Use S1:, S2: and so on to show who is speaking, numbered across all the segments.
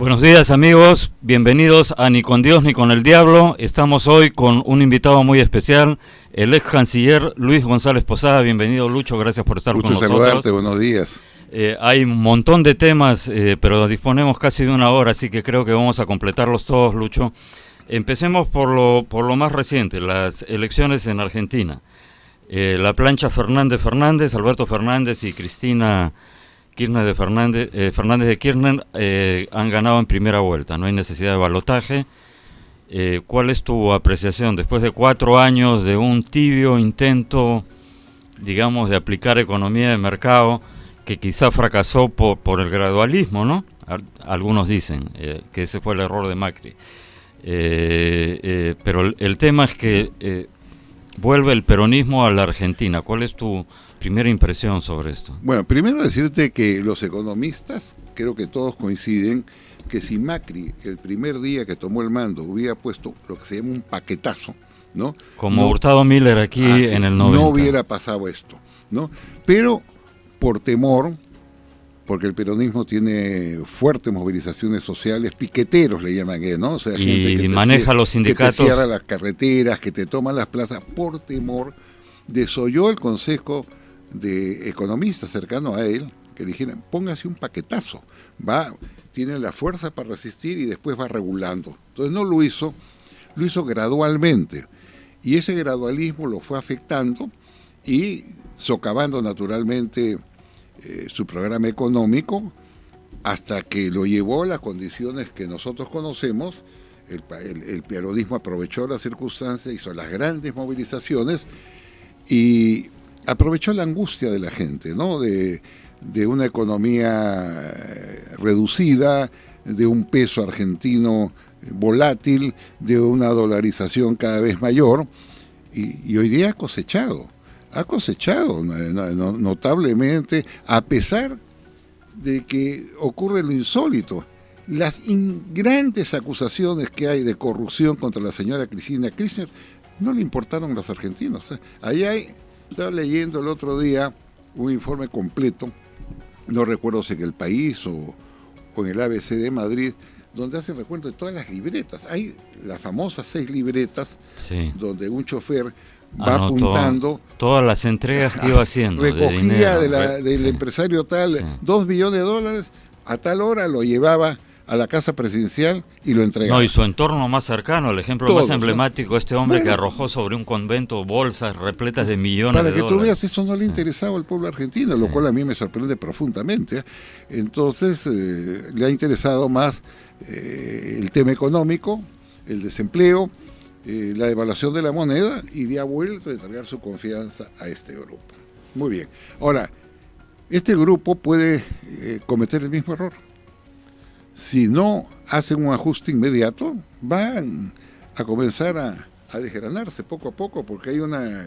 S1: Buenos días amigos, bienvenidos a Ni con Dios ni con el Diablo. Estamos hoy con un invitado muy especial, el ex canciller Luis González Posada. Bienvenido Lucho, gracias por estar con nosotros.
S2: Saludarte, buenos días.
S1: Hay un montón de temas, pero disponemos casi de una hora, así que creo que vamos a completarlos todos, Lucho. Empecemos por lo más reciente, las elecciones en Argentina. La plancha Fernández, Alberto Fernández y Cristina Kirchner de Fernández de Kirchner han ganado en primera vuelta, no hay necesidad de balotaje. ¿Cuál es tu apreciación después de 4 años de un tibio intento, digamos, de aplicar economía de mercado que quizá fracasó por el gradualismo, ¿no? Algunos dicen que ese fue el error de Macri. Pero el tema es que vuelve el peronismo a la Argentina. ¿Cuál es tu primera impresión sobre esto?
S2: Bueno, primero decirte que los economistas, creo que todos coinciden, que si Macri el primer día que tomó el mando hubiera puesto lo que se llama un paquetazo, ¿no?
S1: Como Hurtado Miller aquí en el 90.
S2: No hubiera pasado esto, ¿no? Pero por temor, porque el peronismo tiene fuertes movilizaciones sociales, piqueteros le llaman, ¿no? O sea, gente que
S1: maneja los sindicatos,
S2: que te cierra las carreteras, que te toma las plazas, por temor, desoyó el consejo de economistas cercanos a él, que dijeran, póngase un paquetazo, tiene la fuerza para resistir y después va regulando. Entonces no lo hizo gradualmente, y ese gradualismo lo fue afectando y socavando naturalmente su programa económico, hasta que lo llevó a las condiciones que nosotros conocemos. El peronismo aprovechó las circunstancias, hizo las grandes movilizaciones y aprovechó la angustia de la gente, ¿no? De una economía reducida, de un peso argentino volátil, de una dolarización cada vez mayor, y hoy día ha cosechado notablemente, a pesar de que ocurre lo insólito. Las grandes acusaciones que hay de corrupción contra la señora Cristina Kirchner no le importaron a los argentinos. Estaba leyendo el otro día un informe completo, no recuerdo si en El País o en el ABC de Madrid, donde hacen recuento de todas las libretas. Hay las famosas 6 libretas, sí, donde un chofer va apuntando
S1: todas las entregas que iba haciendo,
S2: recogía del empresario tal, sí, $2 billones, a tal hora lo llevaba a la casa presidencial y lo entregaba.
S1: No, y su entorno más cercano, el ejemplo más emblemático, este hombre que arrojó sobre un convento bolsas repletas de millones de dólares.
S2: Para que tú veas, eso no le interesaba al pueblo argentino, lo cual a mí me sorprende profundamente. Entonces, le ha interesado más el tema económico, el desempleo, la devaluación de la moneda, y le ha vuelto a entregar su confianza a este grupo. Muy bien. Ahora, este grupo puede cometer el mismo error. Si no hacen un ajuste inmediato, van a comenzar a desgranarse poco a poco, porque hay una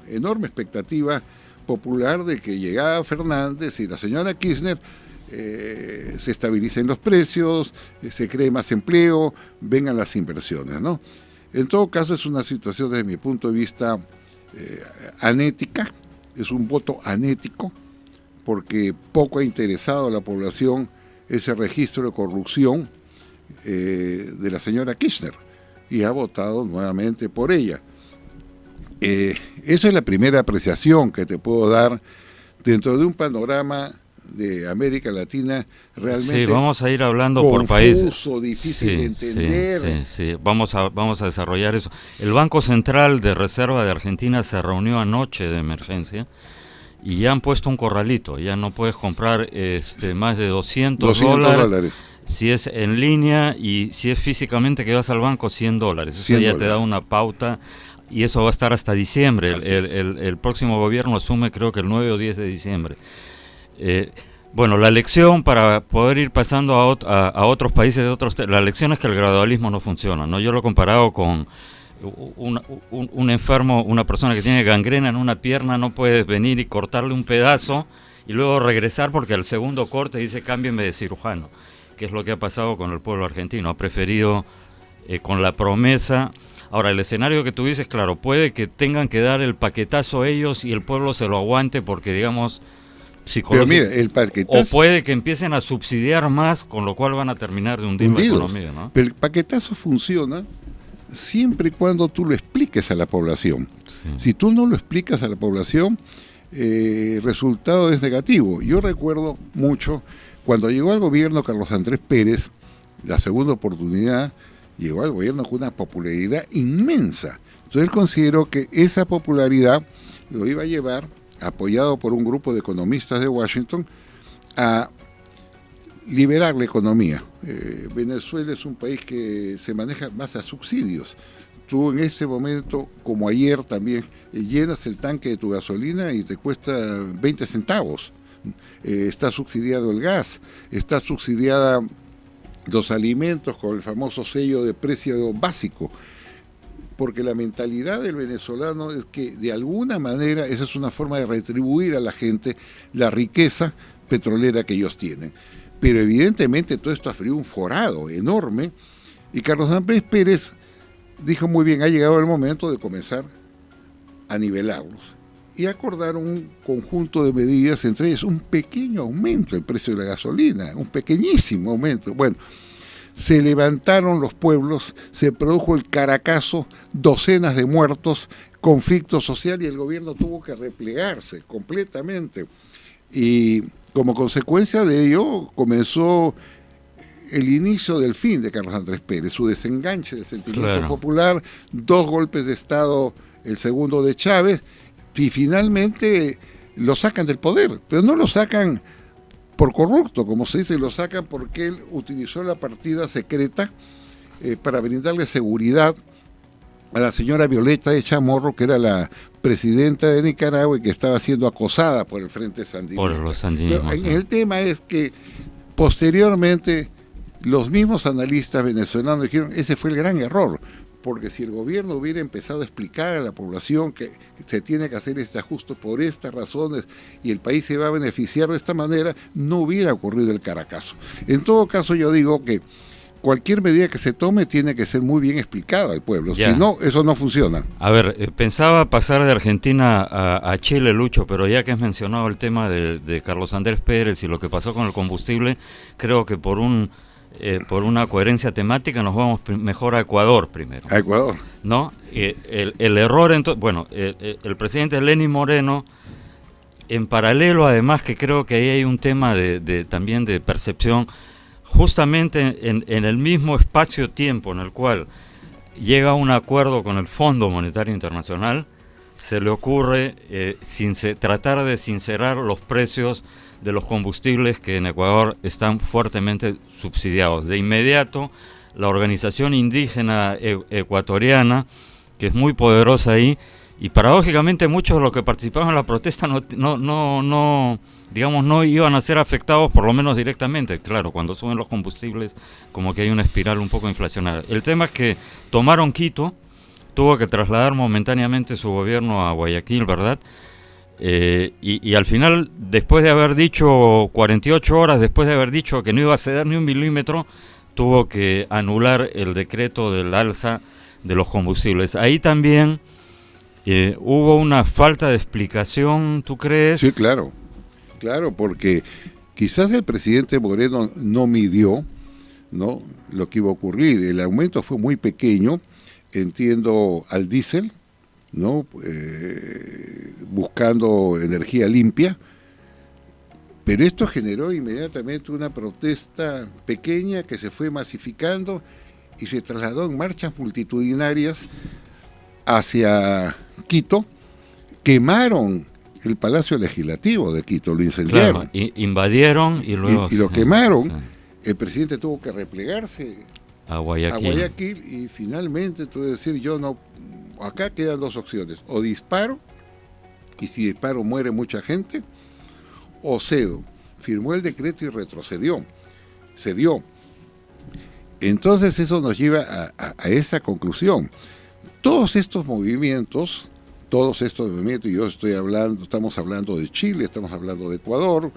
S2: enorme expectativa popular de que llegara Fernández y la señora Kirchner, se estabilicen los precios, se cree más empleo, vengan las inversiones, ¿no? En todo caso, es una situación desde mi punto de vista anética, es un voto anético, porque poco ha interesado a la población ese registro de corrupción de la señora Kirchner, y ha votado nuevamente por ella. Esa es la primera apreciación que te puedo dar dentro de un panorama de América Latina realmente.
S1: Sí, vamos a ir hablando por países.
S2: Confuso, difícil de entender.
S1: Sí. Vamos a desarrollar eso. El Banco Central de Reserva de Argentina se reunió anoche de emergencia y ya han puesto un corralito. Ya no puedes comprar más de $200
S2: dólares.
S1: Si es en línea, y si es físicamente que vas al banco, $100. Eso ya te da una pauta. Y eso va a estar hasta diciembre. El próximo gobierno asume, creo que el 9 o 10 de diciembre. Bueno, la lección, para poder ir pasando a otros países, la lección es que el gradualismo no funciona, ¿no? Yo lo he comparado con un enfermo, una persona que tiene gangrena en una pierna. No puedes venir y cortarle un pedazo y luego regresar, porque al segundo corte dice cámbienme de cirujano, que es lo que ha pasado con el pueblo argentino. Ha preferido con la promesa. Ahora, el escenario que tú dices, claro, puede que tengan que dar el paquetazo ellos y el pueblo se lo aguante, porque digamos psicológico.
S2: Pero mira, el paquetazo...
S1: O puede que empiecen a subsidiar más, con lo cual van a terminar de hundir la economía, ¿no?
S2: Pero el paquetazo funciona siempre y cuando tú lo expliques a la población. Sí. Si tú no lo explicas a la población, el resultado es negativo. Yo recuerdo mucho, cuando llegó al gobierno Carlos Andrés Pérez, la segunda oportunidad, llegó al gobierno con una popularidad inmensa. Entonces él consideró que esa popularidad lo iba a llevar, apoyado por un grupo de economistas de Washington, a liberar la economía. Venezuela es un país que se maneja más a subsidios. Tú en este momento, como ayer también, llenas el tanque de tu gasolina y te cuesta 20 centavos. Está subsidiado el gas, está subsidiada los alimentos con el famoso sello de precio básico. Porque la mentalidad del venezolano es que de alguna manera esa es una forma de retribuir a la gente la riqueza petrolera que ellos tienen. Pero evidentemente todo esto ha frío un forado enorme y Carlos Andrés Pérez dijo muy bien, ha llegado el momento de comenzar a nivelarlos. Y acordaron un conjunto de medidas, entre ellas un pequeño aumento del precio de la gasolina, un pequeñísimo aumento. Bueno, se levantaron los pueblos, se produjo el Caracazo, docenas de muertos, conflicto social y el gobierno tuvo que replegarse completamente. Y como consecuencia de ello comenzó el inicio del fin de Carlos Andrés Pérez, su desenganche del sentimiento popular, 2 golpes de Estado, el segundo de Chávez, y finalmente lo sacan del poder, pero no lo sacan por corrupto, como se dice, lo sacan porque él utilizó la partida secreta para brindarle seguridad a la señora Violeta de Chamorro, que era la presidenta de Nicaragua y que estaba siendo acosada por el Frente Sandinista.
S1: Por los sandinistas.
S2: Pero el tema es que posteriormente los mismos analistas venezolanos dijeron, ese fue el gran error, porque si el gobierno hubiera empezado a explicar a la población que se tiene que hacer este ajuste por estas razones y el país se va a beneficiar de esta manera, no hubiera ocurrido el Caracazo. En todo caso, yo digo que cualquier medida que se tome tiene que ser muy bien explicada al pueblo, si no, eso no funciona.
S1: A ver, pensaba pasar de Argentina a Chile, Lucho, pero ya que has mencionado el tema de Carlos Andrés Pérez y lo que pasó con el combustible, creo que por una coherencia temática nos vamos mejor a Ecuador primero.
S2: A Ecuador.
S1: ¿No? El error, el presidente Lenín Moreno, en paralelo además que creo que ahí hay un tema también de percepción, justamente en el mismo espacio-tiempo en el cual llega a un acuerdo con el Fondo Monetario Internacional, se le ocurre tratar de sincerar los precios de los combustibles que en Ecuador están fuertemente subsidiados. De inmediato, la organización indígena ecuatoriana, que es muy poderosa ahí, y paradójicamente muchos de los que participaron en la protesta no iban a ser afectados, por lo menos directamente. Claro, cuando suben los combustibles, como que hay una espiral un poco inflacionaria. El tema es que tomaron Quito, tuvo que trasladar momentáneamente su gobierno a Guayaquil, ¿verdad? Y al final, después de haber dicho 48 horas, después de haber dicho que no iba a ceder ni un milímetro, tuvo que anular el decreto del alza de los combustibles. Ahí también hubo una falta de explicación, ¿tú crees?
S2: Sí, claro, porque quizás el presidente Moreno no midió, ¿no?, lo que iba a ocurrir. El aumento fue muy pequeño, entiendo, al diésel, ¿no?, buscando energía limpia, pero esto generó inmediatamente una protesta pequeña que se fue masificando y se trasladó en marchas multitudinarias hacia Quito. Quemaron el Palacio Legislativo de Quito, lo incendiaron.
S1: Claro, invadieron y luego...
S2: Y lo quemaron. Sí. El presidente tuvo que replegarse
S1: a Guayaquil
S2: y finalmente tuvo que decir, acá quedan 2 opciones, o disparo, y si disparo muere mucha gente, o cedo. Firmó el decreto y retrocedió, cedió. Entonces eso nos lleva a esa conclusión. Todos estos movimientos, y yo estamos hablando de Chile, estamos hablando de Ecuador,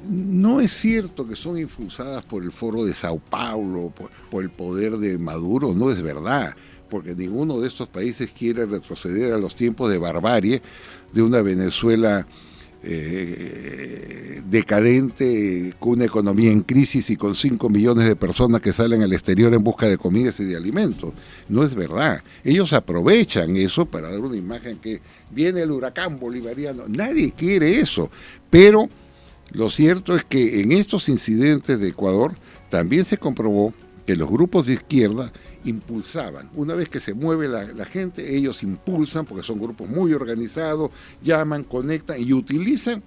S2: no es cierto que son impulsadas por el Foro de Sao Paulo, por el poder de Maduro, no es verdad, porque ninguno de estos países quiere retroceder a los tiempos de barbarie de una Venezuela decadente, con una economía en crisis y con 5 millones de personas que salen al exterior en busca de comidas y de alimentos. No es verdad. Ellos aprovechan eso para dar una imagen que viene el huracán bolivariano. Nadie quiere eso. Pero lo cierto es que en estos incidentes de Ecuador también se comprobó que los grupos de izquierda impulsaban. Una vez que se mueve la gente, ellos impulsan, porque son grupos muy organizados, llaman, conectan y utilizan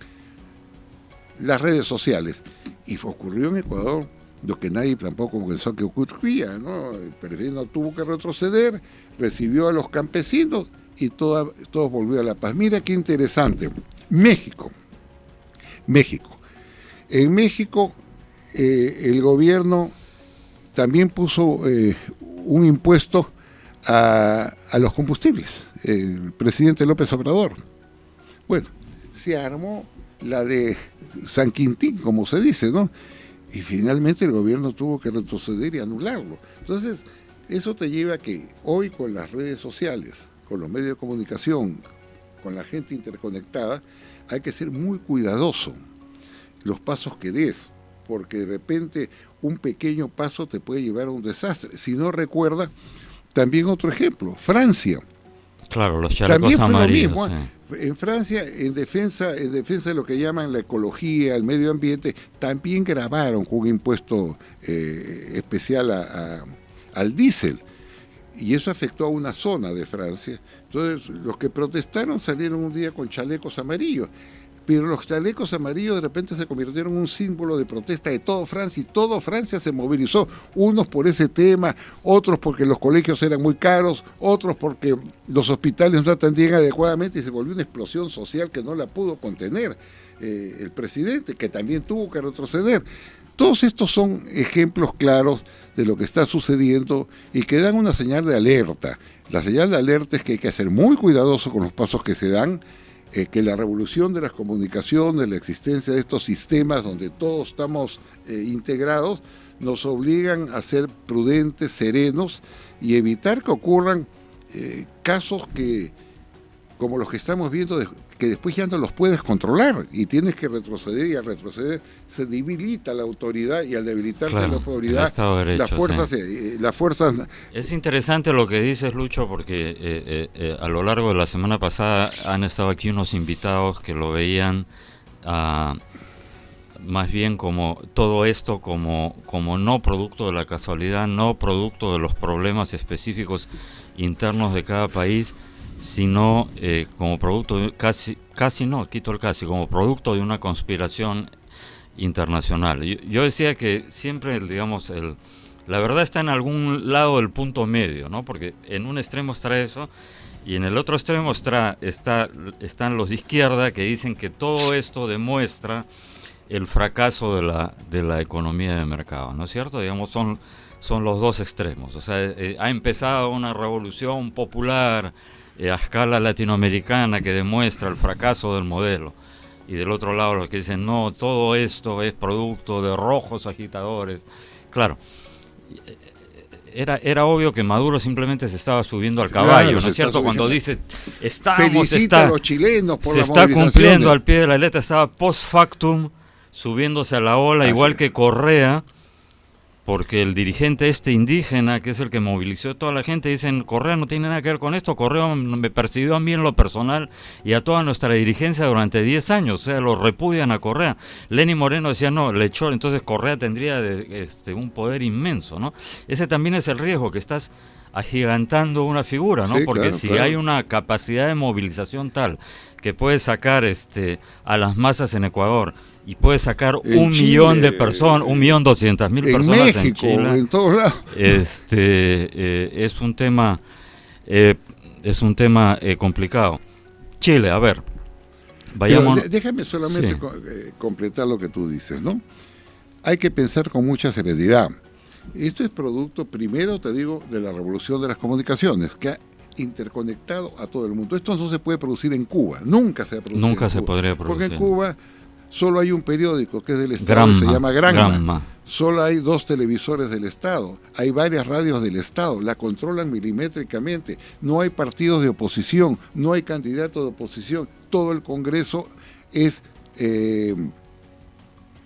S2: las redes sociales. Y ocurrió en Ecuador lo que nadie tampoco pensó que ocurría, ¿no? El presidente tuvo que retroceder, recibió a los campesinos y todo volvió a la paz. Mira qué interesante. México. En México el gobierno también puso un impuesto a los combustibles, el presidente López Obrador. Bueno, se armó la de San Quintín, como se dice, ¿no? Y finalmente el gobierno tuvo que retroceder y anularlo. Entonces, eso te lleva a que hoy con las redes sociales, con los medios de comunicación, con la gente interconectada, hay que ser muy cuidadoso los pasos que des, porque de repente un pequeño paso te puede llevar a un desastre. Si no recuerda, también otro ejemplo, Francia.
S1: Claro, los chalecos amarillos.
S2: Lo mismo, sí. En Francia, en defensa de lo que llaman la ecología, el medio ambiente, también grabaron con un impuesto especial al diésel. Y eso afectó a una zona de Francia. Entonces, los que protestaron salieron un día con chalecos amarillos. Pero los chalecos amarillos de repente se convirtieron en un símbolo de protesta de toda Francia, y toda Francia se movilizó, unos por ese tema, otros porque los colegios eran muy caros, otros porque los hospitales no atendían adecuadamente, y se volvió una explosión social que no la pudo contener el presidente, que también tuvo que retroceder. Todos estos son ejemplos claros de lo que está sucediendo y que dan una señal de alerta. La señal de alerta es que hay que ser muy cuidadoso con los pasos que se dan, que la revolución de las comunicaciones, la existencia de estos sistemas donde todos estamos integrados, nos obligan a ser prudentes, serenos y evitar que ocurran casos como los que estamos viendo, que después ya no los puedes controlar y tienes que retroceder, y al retroceder se debilita la autoridad, y al debilitarse la autoridad, las fuerzas...
S1: Es interesante lo que dices, Lucho, porque a lo largo de la semana pasada han estado aquí unos invitados que lo veían más bien como todo esto como no producto de la casualidad, no producto de los problemas específicos internos de cada país, sino como producto, como producto de una conspiración internacional. Yo decía que siempre, digamos, la verdad está en algún lado del punto medio, ¿no? Porque en un extremo está eso, y en el otro extremo están los de izquierda, que dicen que todo esto demuestra el fracaso de la economía de mercado, ¿no es cierto? Digamos, son los dos extremos. O sea, ha empezado una revolución popular a escala latinoamericana que demuestra el fracaso del modelo, y del otro lado los que dicen no, todo esto es producto de rojos agitadores. Claro, era obvio que Maduro simplemente se estaba subiendo al caballo, ¿no es cierto? Cuando dice
S2: felicita a los chilenos por
S1: se
S2: la
S1: está cumpliendo al pie de la letra, estaba post factum subiéndose a la ola, igual que Correa, porque el dirigente indígena, que es el que movilizó a toda la gente, dicen, Correa no tiene nada que ver con esto, Correa me persiguió a mí en lo personal y a toda nuestra dirigencia durante 10 años, o sea, lo repudian a Correa. Lenín Moreno decía, no, le echó, entonces Correa tendría un poder inmenso, ¿no? Ese también es el riesgo, que estás agigantando una figura, ¿no? Sí, porque claro, si hay una capacidad de movilización tal que puede sacar a las masas en Ecuador, y puede sacar un millón de personas, 1.200.000 personas
S2: México,
S1: en Chile,
S2: en todos lados.
S1: Es un tema complicado. Chile, a ver, vayamos.
S2: Pero déjame solamente completar lo que tú dices, ¿no? Hay que pensar con mucha serenidad. Esto es producto, primero te digo, de la revolución de las comunicaciones, que ha interconectado a todo el mundo. Esto no se puede producir en Cuba, nunca se ha producido.
S1: Nunca se podría producir.
S2: Porque en Cuba solo hay un periódico que es del Estado, se llama Granma. Solo hay 2 televisores del Estado, hay varias radios del Estado, la controlan milimétricamente, no hay partidos de oposición, no hay candidatos de oposición, todo el Congreso es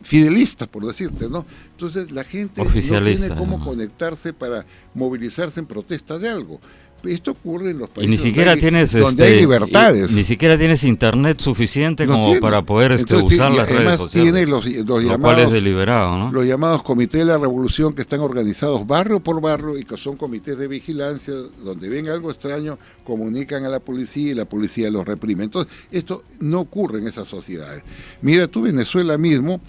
S2: fidelista, por decirte, ¿no? Entonces la gente no tiene cómo conectarse para movilizarse en protesta de algo. Esto ocurre en los países
S1: y ni siquiera
S2: donde hay libertades.
S1: Ni siquiera tienes internet suficiente para poder usar las redes sociales.
S2: Tiene los llamados,
S1: cual es deliberado, ¿no?
S2: Los llamados comités de la revolución, que están organizados barrio por barrio y que son comités de vigilancia, donde ven algo extraño, comunican a la policía y la policía los reprime. Entonces, esto no ocurre en esas sociedades. Mira, tú, Venezuela mismo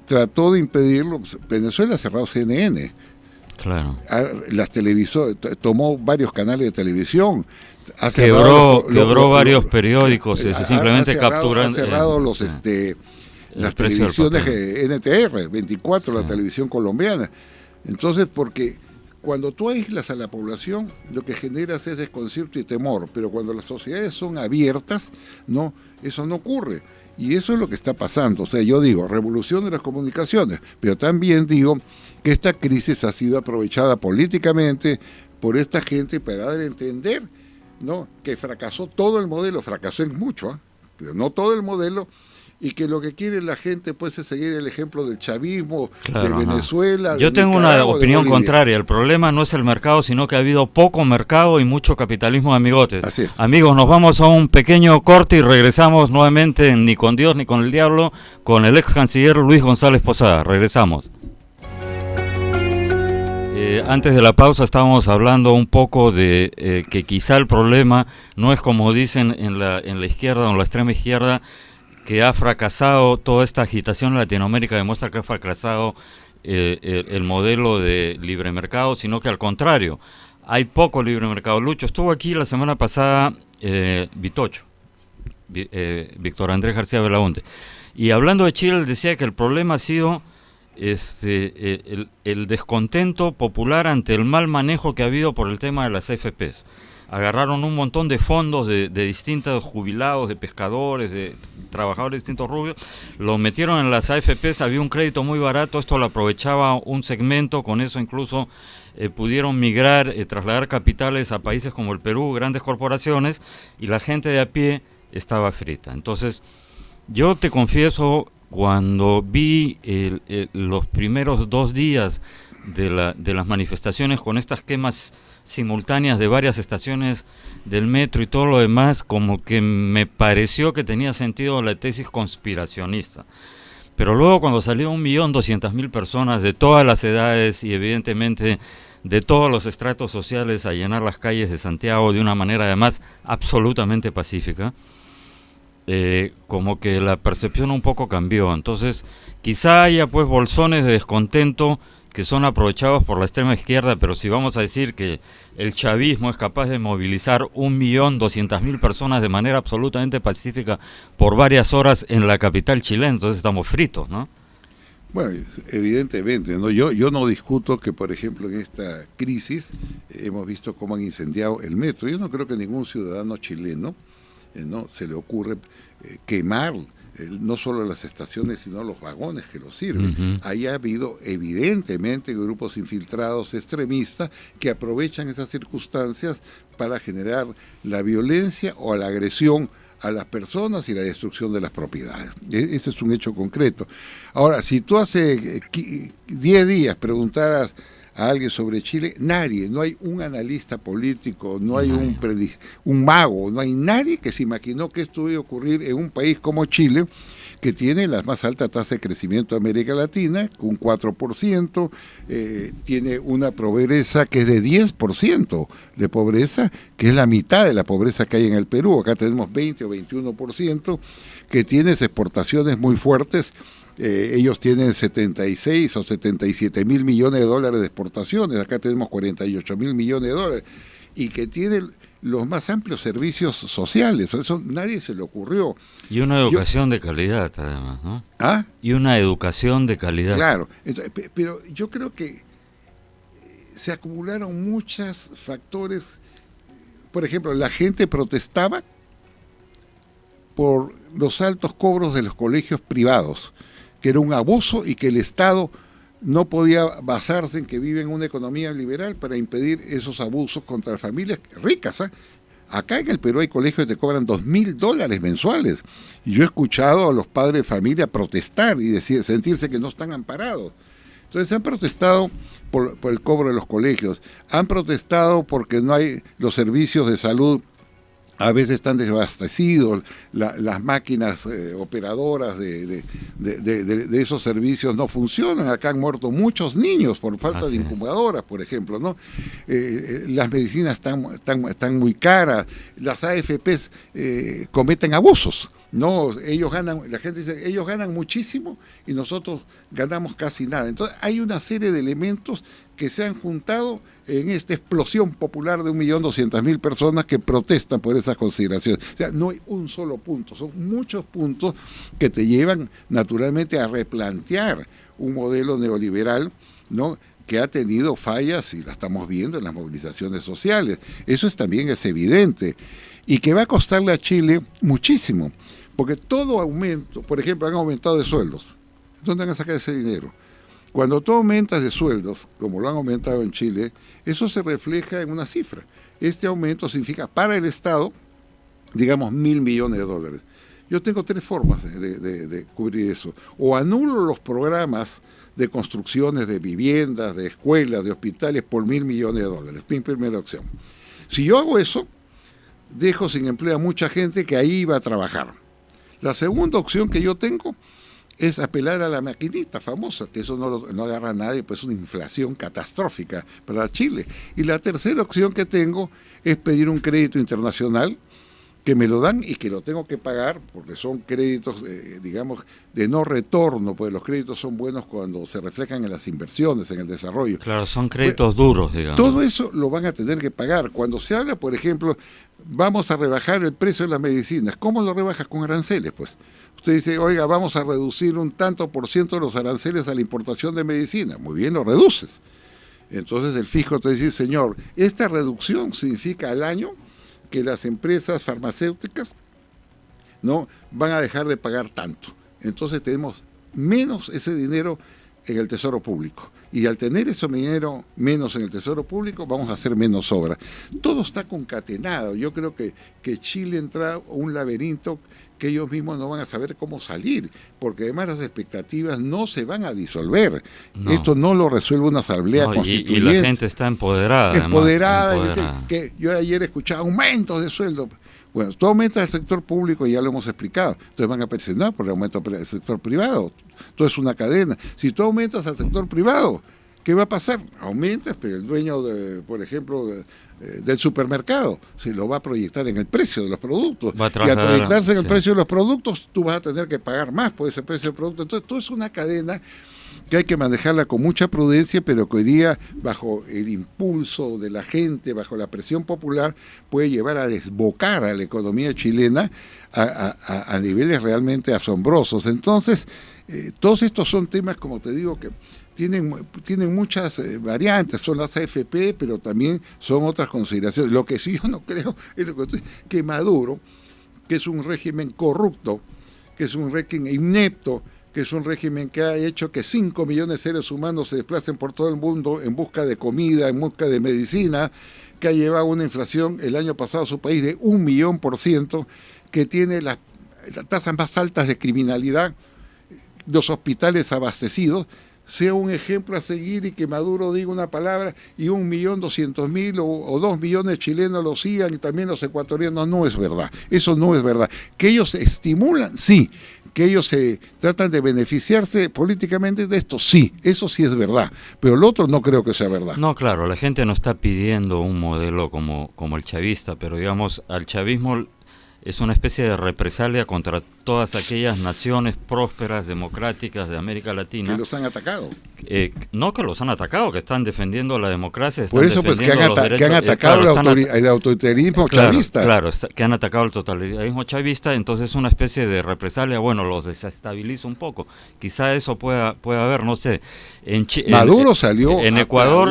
S2: trató de impedirlo. Venezuela ha cerrado CNN.
S1: Claro.
S2: Las tomó varios canales de televisión,
S1: quebró varios periódicos, simplemente capturando.
S2: Ha cerrado las televisiones NTR 24, la televisión colombiana. Entonces, porque cuando tú aíslas a la población, lo que generas es desconcierto y temor, pero cuando las sociedades son abiertas, no, eso no ocurre. Y eso es lo que está pasando. O sea, yo digo, revolución de las comunicaciones, pero también digo que esta crisis ha sido aprovechada políticamente por esta gente para dar a entender, ¿no?, que fracasó todo el modelo, fracasó en mucho, pero no todo el modelo, y que lo que quiere la gente pues es seguir el ejemplo del chavismo, de Venezuela.
S1: Yo tengo una opinión contraria. El problema no es el mercado, sino que ha habido poco mercado y mucho capitalismo de amigotes.
S2: Así es.
S1: Amigos, nos vamos a un pequeño corte y regresamos nuevamente, ni con Dios ni con el diablo, con el ex canciller Luis González Posada. Regresamos. Antes de la pausa estábamos hablando un poco de que quizá el problema no es como dicen en la izquierda o en la extrema izquierda, que ha fracasado toda esta agitación en Latinoamérica, demuestra que ha fracasado el modelo de libre mercado, sino que al contrario, hay poco libre mercado. Lucho, estuvo aquí la semana pasada Vitocho, Víctor Andrés García Belaunte, y hablando de Chile, él decía que el problema ha sido el descontento popular ante el mal manejo que ha habido por el tema de las AFPs. Agarraron un montón de fondos de distintos jubilados, de pescadores, de trabajadores de distintos rubios, lo metieron en las AFPs, había un crédito muy barato, esto lo aprovechaba un segmento, con eso incluso pudieron migrar, trasladar capitales a países como el Perú, grandes corporaciones, y la gente de a pie estaba frita. Entonces, yo te confieso, cuando vi los primeros 2 días de las manifestaciones con estas quemas simultáneas de varias estaciones del metro y todo lo demás, como que me pareció que tenía sentido la tesis conspiracionista. Pero luego, cuando salió 1.200.000 personas de todas las edades y evidentemente de todos los estratos sociales a llenar las calles de Santiago de una manera además absolutamente pacífica, como que la percepción un poco cambió. Entonces quizá haya pues bolsones de descontento que son aprovechados por la extrema izquierda, pero si vamos a decir que el chavismo es capaz de movilizar 1.200.000 personas de manera absolutamente pacífica por varias horas en la capital chilena, entonces estamos fritos, ¿no?
S2: Bueno, evidentemente, ¿no? Yo no discuto que, por ejemplo, en esta crisis hemos visto cómo han incendiado el metro. Yo no creo que a ningún ciudadano chileno no se le ocurre quemar no solo las estaciones, sino los vagones que los sirven. Uh-huh. Ahí ha habido evidentemente grupos infiltrados extremistas que aprovechan esas circunstancias para generar la violencia o la agresión a las personas y la destrucción de las propiedades. Ese es un hecho concreto. Ahora, si tú hace 10 días preguntaras a alguien sobre Chile, nadie, no hay un analista político, no hay un mago, no hay nadie que se imaginó que esto iba a ocurrir en un país como Chile, que tiene la más alta tasa de crecimiento de América Latina, con 4%, tiene una pobreza que es de 10% de pobreza, que es la mitad de la pobreza que hay en el Perú. Acá tenemos 20 o 21%, que tienes exportaciones muy fuertes. Ellos tienen 76 o 77 mil millones de dólares de exportaciones, acá tenemos 48 mil millones de dólares, y que tienen los más amplios servicios sociales. Eso nadie se le ocurrió.
S1: Y una educación de calidad, además, ¿no?
S2: ¿Ah?
S1: Y una educación de calidad.
S2: Claro, pero yo creo que se acumularon muchos factores. Por ejemplo, la gente protestaba por los altos cobros de los colegios privados, que era un abuso y que el Estado no podía basarse en que vive en una economía liberal para impedir esos abusos contra las familias ricas, Acá en el Perú hay colegios que te cobran $2.000 mensuales. Y yo he escuchado a los padres de familia protestar y sentirse que no están amparados. Entonces han protestado por el cobro de los colegios, han protestado porque no hay los servicios de salud. A veces están desabastecidos, las máquinas operadoras de esos servicios no funcionan. Acá han muerto muchos niños por falta de incubadoras, por ejemplo, ¿no? Las medicinas están muy caras, las AFPs cometen abusos, ¿no? La gente dice, ellos ganan muchísimo y nosotros ganamos casi nada. Entonces hay una serie de elementos que se han juntado en esta explosión popular de 1.200.000 personas que protestan por esas consideraciones. O sea, no hay un solo punto, son muchos puntos que te llevan naturalmente a replantear un modelo neoliberal, ¿no?, que ha tenido fallas y la estamos viendo en las movilizaciones sociales. Eso también es evidente y que va a costarle a Chile muchísimo, porque todo aumento, por ejemplo, han aumentado de sueldos. ¿Dónde van a sacar ese dinero? Cuando tú aumentas de sueldos, como lo han aumentado en Chile, eso se refleja en una cifra. Este aumento significa para el Estado, digamos, $1.000 millones. Yo tengo 3 formas de cubrir eso. O anulo los programas de construcciones de viviendas, de escuelas, de hospitales por $1.000 millones. Mi primera opción. Si yo hago eso, dejo sin empleo a mucha gente que ahí va a trabajar. La segunda opción que yo tengo es apelar a la maquinita famosa, que eso no agarra a nadie, pues es una inflación catastrófica para Chile. Y la tercera opción que tengo es pedir un crédito internacional, que me lo dan y que lo tengo que pagar, porque son créditos, digamos, de no retorno, pues los créditos son buenos cuando se reflejan en las inversiones, en el desarrollo.
S1: Claro, son créditos duros, digamos.
S2: Todo eso lo van a tener que pagar. Cuando se habla, por ejemplo, vamos a rebajar el precio de las medicinas, ¿cómo lo rebajas? Con aranceles, pues. Usted dice, oiga, vamos a reducir un tanto por ciento de los aranceles a la importación de medicina. Muy bien, lo reduces. Entonces el fisco te dice, señor, esta reducción significa al año que las empresas farmacéuticas no van a dejar de pagar tanto. Entonces tenemos menos ese dinero en el tesoro público. Y al tener ese dinero menos en el tesoro público, vamos a hacer menos obra. Todo está concatenado. Yo creo que Chile entra a un laberinto que ellos mismos no van a saber cómo salir, porque además las expectativas no se van a disolver. No. Esto no lo resuelve una asamblea constituyente.
S1: Y la gente está empoderada.
S2: Empoderada. Que yo ayer escuchaba aumentos de sueldo. Bueno, tú aumentas el sector público y ya lo hemos explicado. Entonces van a presionar por el aumento del sector privado. Todo es una cadena. Si tú aumentas al sector privado, ¿qué va a pasar? Aumentas, pero el dueño, por ejemplo, del supermercado se lo va a proyectar en el precio de los productos. Y al proyectarse en el precio de los productos, tú vas a tener que pagar más por ese precio del producto. Entonces, todo es una cadena que hay que manejarla con mucha prudencia, pero que hoy día, bajo el impulso de la gente, bajo la presión popular, puede llevar a desbocar a la economía chilena a niveles realmente asombrosos. Entonces, todos estos son temas, como te digo, que tienen muchas variantes, son las AFP, pero también son otras consideraciones. Lo que sí yo no creo es que Maduro, que es un régimen corrupto, que es un régimen inepto, que es un régimen que ha hecho que 5 millones de seres humanos se desplacen por todo el mundo en busca de comida, en busca de medicina, que ha llevado una inflación el año pasado a su país de 1.000.000%, que tiene las tasas más altas de criminalidad, los hospitales abastecidos, sea un ejemplo a seguir y que Maduro diga una palabra y 1.200.000 o 2 millones de chilenos lo sigan y también los ecuatorianos, no es verdad. Eso no es verdad. Que ellos se estimulan, sí. Que ellos se tratan de beneficiarse políticamente de esto, sí. Eso sí es verdad. Pero lo otro no creo que sea verdad.
S1: No, claro, la gente no está pidiendo un modelo como el chavista, pero digamos, al chavismo es una especie de represalia contra todas aquellas naciones prósperas, democráticas de América Latina.
S2: Que los han atacado.
S1: No que los han atacado, que están defendiendo la democracia.
S2: Por eso, pues, que han atacado el autoritarismo chavista.
S1: Claro, que han atacado el totalitarismo chavista, entonces es una especie de represalia, bueno, los desestabiliza un poco. Quizá eso pueda haber, no sé.
S2: Maduro salió
S1: en Ecuador,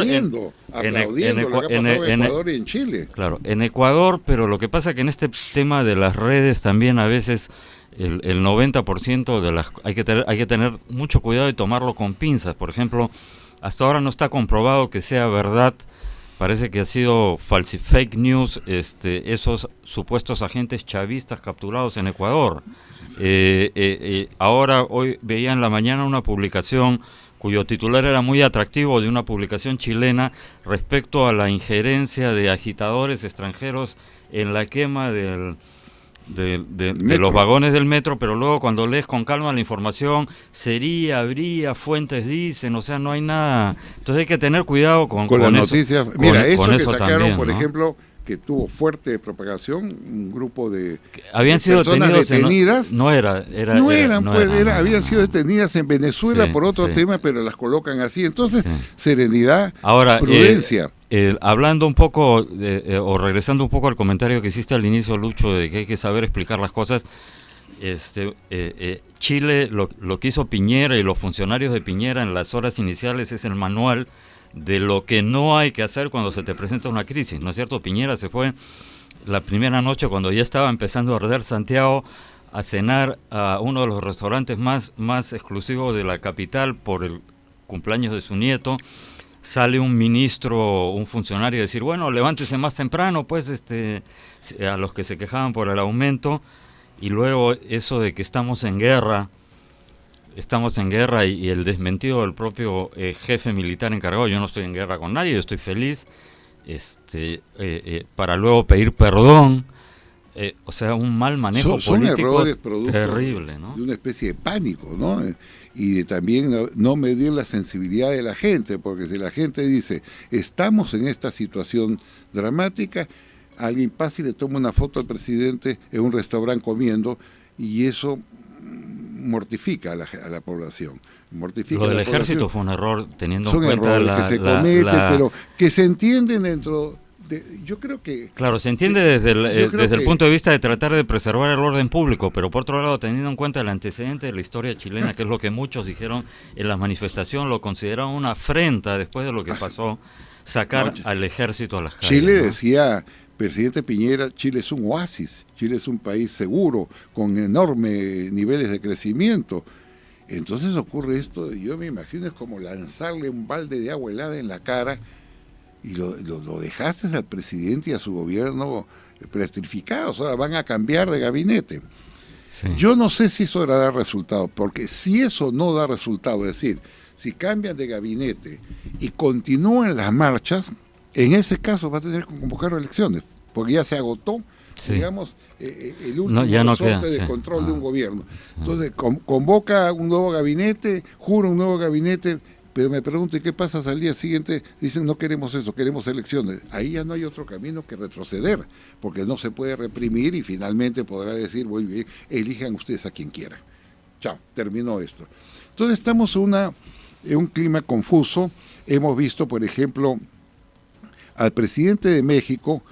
S2: aplaudiendo lo que ha pasado en Ecuador y en Chile.
S1: Claro, en Ecuador, pero lo que pasa es que en este tema de las redes también a veces el 90% de las hay que tener mucho cuidado y tomarlo con pinzas. Por ejemplo, hasta ahora no está comprobado que sea verdad Parece que ha sido fake news esos supuestos agentes chavistas capturados en Ecuador. Ahora, hoy veía en la mañana una publicación cuyo titular era muy atractivo, de una publicación chilena respecto a la injerencia de agitadores extranjeros en la quema de los vagones del metro, pero luego cuando lees con calma la información, habría, fuentes dicen, o sea, no hay nada. Entonces hay que tener cuidado con
S2: las
S1: eso,
S2: noticias. Mira, eso que sacaron,
S1: también,
S2: por
S1: ¿no?
S2: ejemplo, que tuvo fuerte propagación, un grupo de
S1: habían sido
S2: personas detenidas.
S1: Habían
S2: sido detenidas en Venezuela por otro tema, pero las colocan así. Entonces, serenidad,
S1: ahora,
S2: prudencia.
S1: Hablando un poco, o regresando un poco al comentario que hiciste al inicio, Lucho, de que hay que saber explicar las cosas, Chile, lo que hizo Piñera y los funcionarios de Piñera en las horas iniciales es el manual de lo que no hay que hacer cuando se te presenta una crisis, ¿no es cierto? Piñera se fue la primera noche, cuando ya estaba empezando a arder Santiago, a cenar a uno de los restaurantes más exclusivos de la capital por el cumpleaños de su nieto. Sale un ministro, un funcionario, a decir, bueno, levántese más temprano, pues, a los que se quejaban por el aumento, y luego eso de que estamos en guerra y el desmentido del propio jefe militar encargado, yo no estoy en guerra con nadie, yo estoy feliz, para luego pedir perdón, o sea, un mal manejo
S2: son
S1: político
S2: errores producto
S1: terrible, ¿no?
S2: De una especie de pánico, ¿no? Y de también no medir la sensibilidad de la gente, porque si la gente dice, estamos en esta situación dramática, alguien pasa y le toma una foto al presidente en un restaurante comiendo, y eso mortifica a la población.
S1: Lo del ejército fue un error, teniendo en cuenta
S2: son errores que se cometen, pero que se entienden dentro de, yo creo que...
S1: Claro, se entiende desde el punto de vista de tratar de preservar el orden público, pero por otro lado, teniendo en cuenta el antecedente de la historia chilena, que es lo que muchos dijeron en la manifestación, lo consideraron una afrenta después de lo que pasó, sacar al ejército a las calles.
S2: Chile,
S1: ¿no?
S2: decía presidente Piñera, Chile es un oasis, Chile es un país seguro, con enormes niveles de crecimiento. Entonces ocurre esto, yo me imagino, es como lanzarle un balde de agua helada en la cara, y lo dejaste al presidente y a su gobierno petrificados. Ahora van a cambiar de gabinete. Sí. Yo no sé si eso dar resultado, porque si eso no da resultado, es decir, si cambian de gabinete y continúan las marchas, en ese caso va a tener que convocar elecciones, porque ya se agotó, digamos, el último resorte de control de un gobierno. Entonces, convoca un nuevo gabinete, jura un nuevo gabinete, pero me pregunto, ¿y qué pasa al día siguiente? Dicen, no queremos eso, queremos elecciones. Ahí ya no hay otro camino que retroceder, porque no se puede reprimir y finalmente podrá decir, muy bien, elijan ustedes a quien quieran. Chao, terminó esto. Entonces estamos en un clima confuso. Hemos visto, por ejemplo, al presidente de México,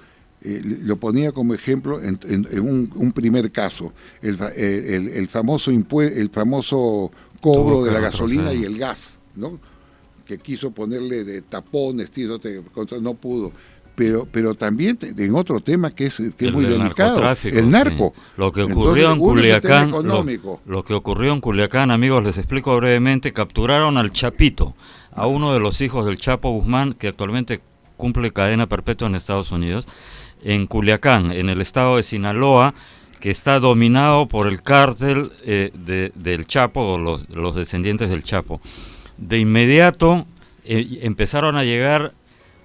S2: lo ponía como ejemplo en un primer caso, el famoso cobro de la gasolina y el gas, ¿no? Que quiso ponerle de tapones, no pudo. Pero también en otro tema que es muy delicado, el narco.
S1: Sí. Lo que ocurrió en Culiacán, lo que ocurrió en Culiacán, amigos, les explico brevemente. Capturaron al Chapito, a uno de los hijos del Chapo Guzmán, que actualmente cumple cadena perpetua en Estados Unidos, en Culiacán, en el estado de Sinaloa, que está dominado por el cártel del Chapo, o los descendientes del Chapo. De inmediato empezaron a llegar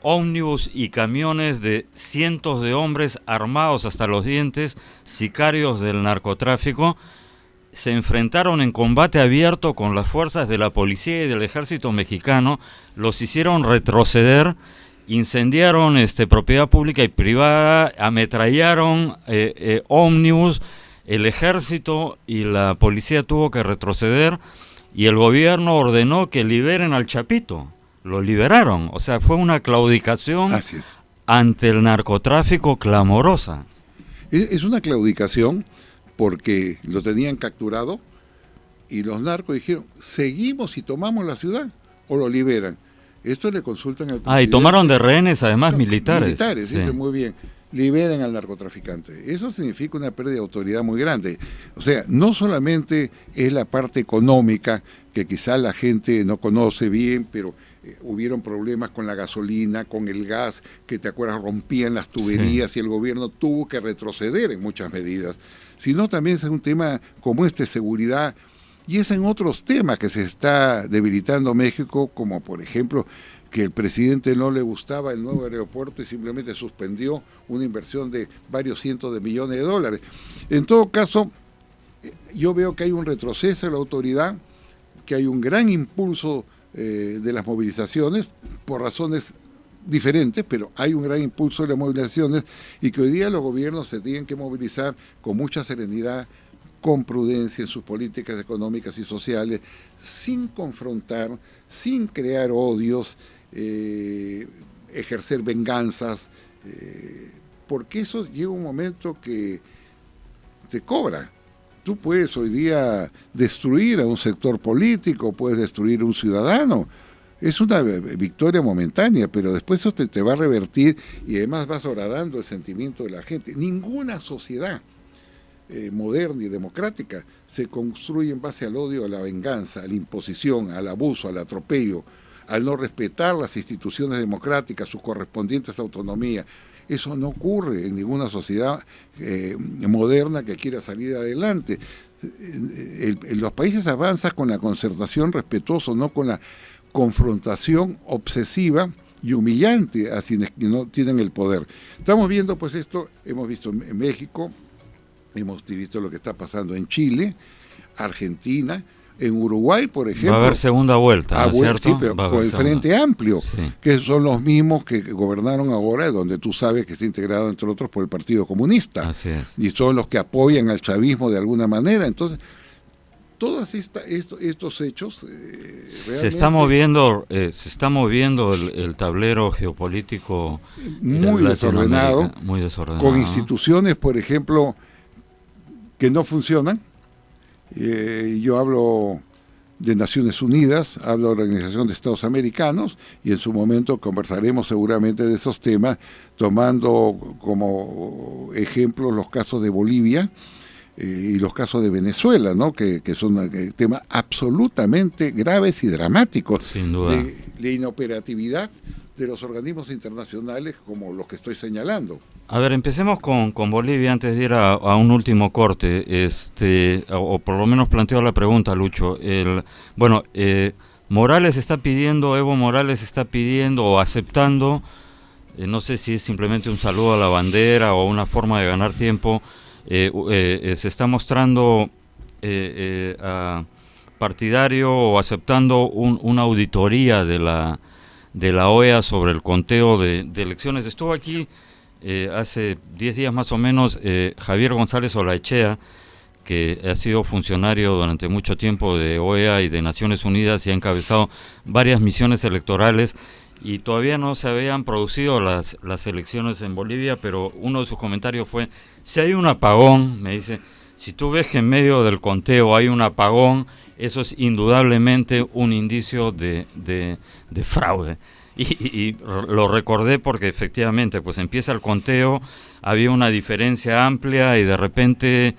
S1: ómnibus y camiones de cientos de hombres armados hasta los dientes, sicarios del narcotráfico. Se enfrentaron en combate abierto con las fuerzas de la policía y del ejército mexicano, los hicieron retroceder, incendiaron propiedad pública y privada, ametrallaron ómnibus, el ejército y la policía tuvo que retroceder, y el gobierno ordenó que liberen al Chapito. Lo liberaron, o sea, fue una claudicación ante el narcotráfico clamorosa.
S2: Es una claudicación porque lo tenían capturado y los narcos dijeron, ¿seguimos y tomamos la ciudad o lo liberan? Esto le consultan al presidente.
S1: Y tomaron de rehenes además militares.
S2: Militares, sí. Dice, muy bien. Liberen al narcotraficante. Eso significa una pérdida de autoridad muy grande. O sea, no solamente es la parte económica, que quizá la gente no conoce bien, pero hubieron problemas con la gasolina, con el gas, que te acuerdas rompían las tuberías, y el gobierno tuvo que retroceder en muchas medidas, sino también es un tema como seguridad, y es en otros temas que se está debilitando México, como por ejemplo que el presidente no le gustaba el nuevo aeropuerto y simplemente suspendió una inversión de varios cientos de millones de dólares. En todo caso, yo veo que hay un retroceso de la autoridad, que hay un gran impulso de las movilizaciones, por razones diferentes, pero hay un gran impulso de las movilizaciones, y que hoy día los gobiernos se tienen que movilizar con mucha serenidad, con prudencia en sus políticas económicas y sociales, sin confrontar, sin crear odios, ejercer venganzas, porque eso llega un momento que te cobra. Tú puedes hoy día destruir a un sector político, puedes destruir a un ciudadano. Es una victoria momentánea, pero después eso te va a revertir, y además vas horadando el sentimiento de la gente. Ninguna sociedad moderna y democrática se construye en base al odio, a la venganza, a la imposición, al abuso, al atropello, al no respetar las instituciones democráticas, sus correspondientes autonomías. Eso no ocurre en ninguna sociedad moderna que quiera salir adelante. Los países avanzan con la concertación respetuosa, no con la confrontación obsesiva y humillante a quienes no tienen el poder. Estamos viendo pues esto, hemos visto en México, hemos visto lo que está pasando en Chile, Argentina, en Uruguay, por ejemplo.
S1: Va a haber segunda vuelta, ¿no es cierto?
S2: Sí, pero con el Frente Amplio, sí, que son los mismos que gobernaron ahora, donde tú sabes que está integrado, entre otros, por el Partido Comunista.
S1: Así es.
S2: Y son los que apoyan al chavismo de alguna manera. Entonces, todos estos hechos
S1: se está moviendo el tablero geopolítico
S2: muy desordenado, con instituciones, por ejemplo, que no funcionan. Yo hablo de Naciones Unidas, hablo de la Organización de Estados Americanos, y en su momento conversaremos seguramente de esos temas, tomando como ejemplo los casos de Bolivia y los casos de Venezuela, ¿no? que son temas absolutamente graves y dramáticos.
S1: Sin duda.
S2: De la inoperatividad de los organismos internacionales como los que estoy señalando.
S1: A ver, empecemos con Bolivia antes de ir a un último corte, o por lo menos planteo la pregunta, Lucho. Evo Morales está pidiendo o aceptando, no sé si es simplemente un saludo a la bandera o una forma de ganar tiempo, se está mostrando partidario o aceptando una auditoría de la OEA sobre el conteo de elecciones. Estuvo aquí hace 10 días más o menos Javier González Olaechea, que ha sido funcionario durante mucho tiempo de OEA y de Naciones Unidas y ha encabezado varias misiones electorales, y todavía no se habían producido las elecciones en Bolivia, pero uno de sus comentarios fue: si hay un apagón, me dice, si tú ves que en medio del conteo hay un apagón, eso es indudablemente un indicio de fraude. Y lo recordé porque efectivamente pues empieza el conteo, había una diferencia amplia y de repente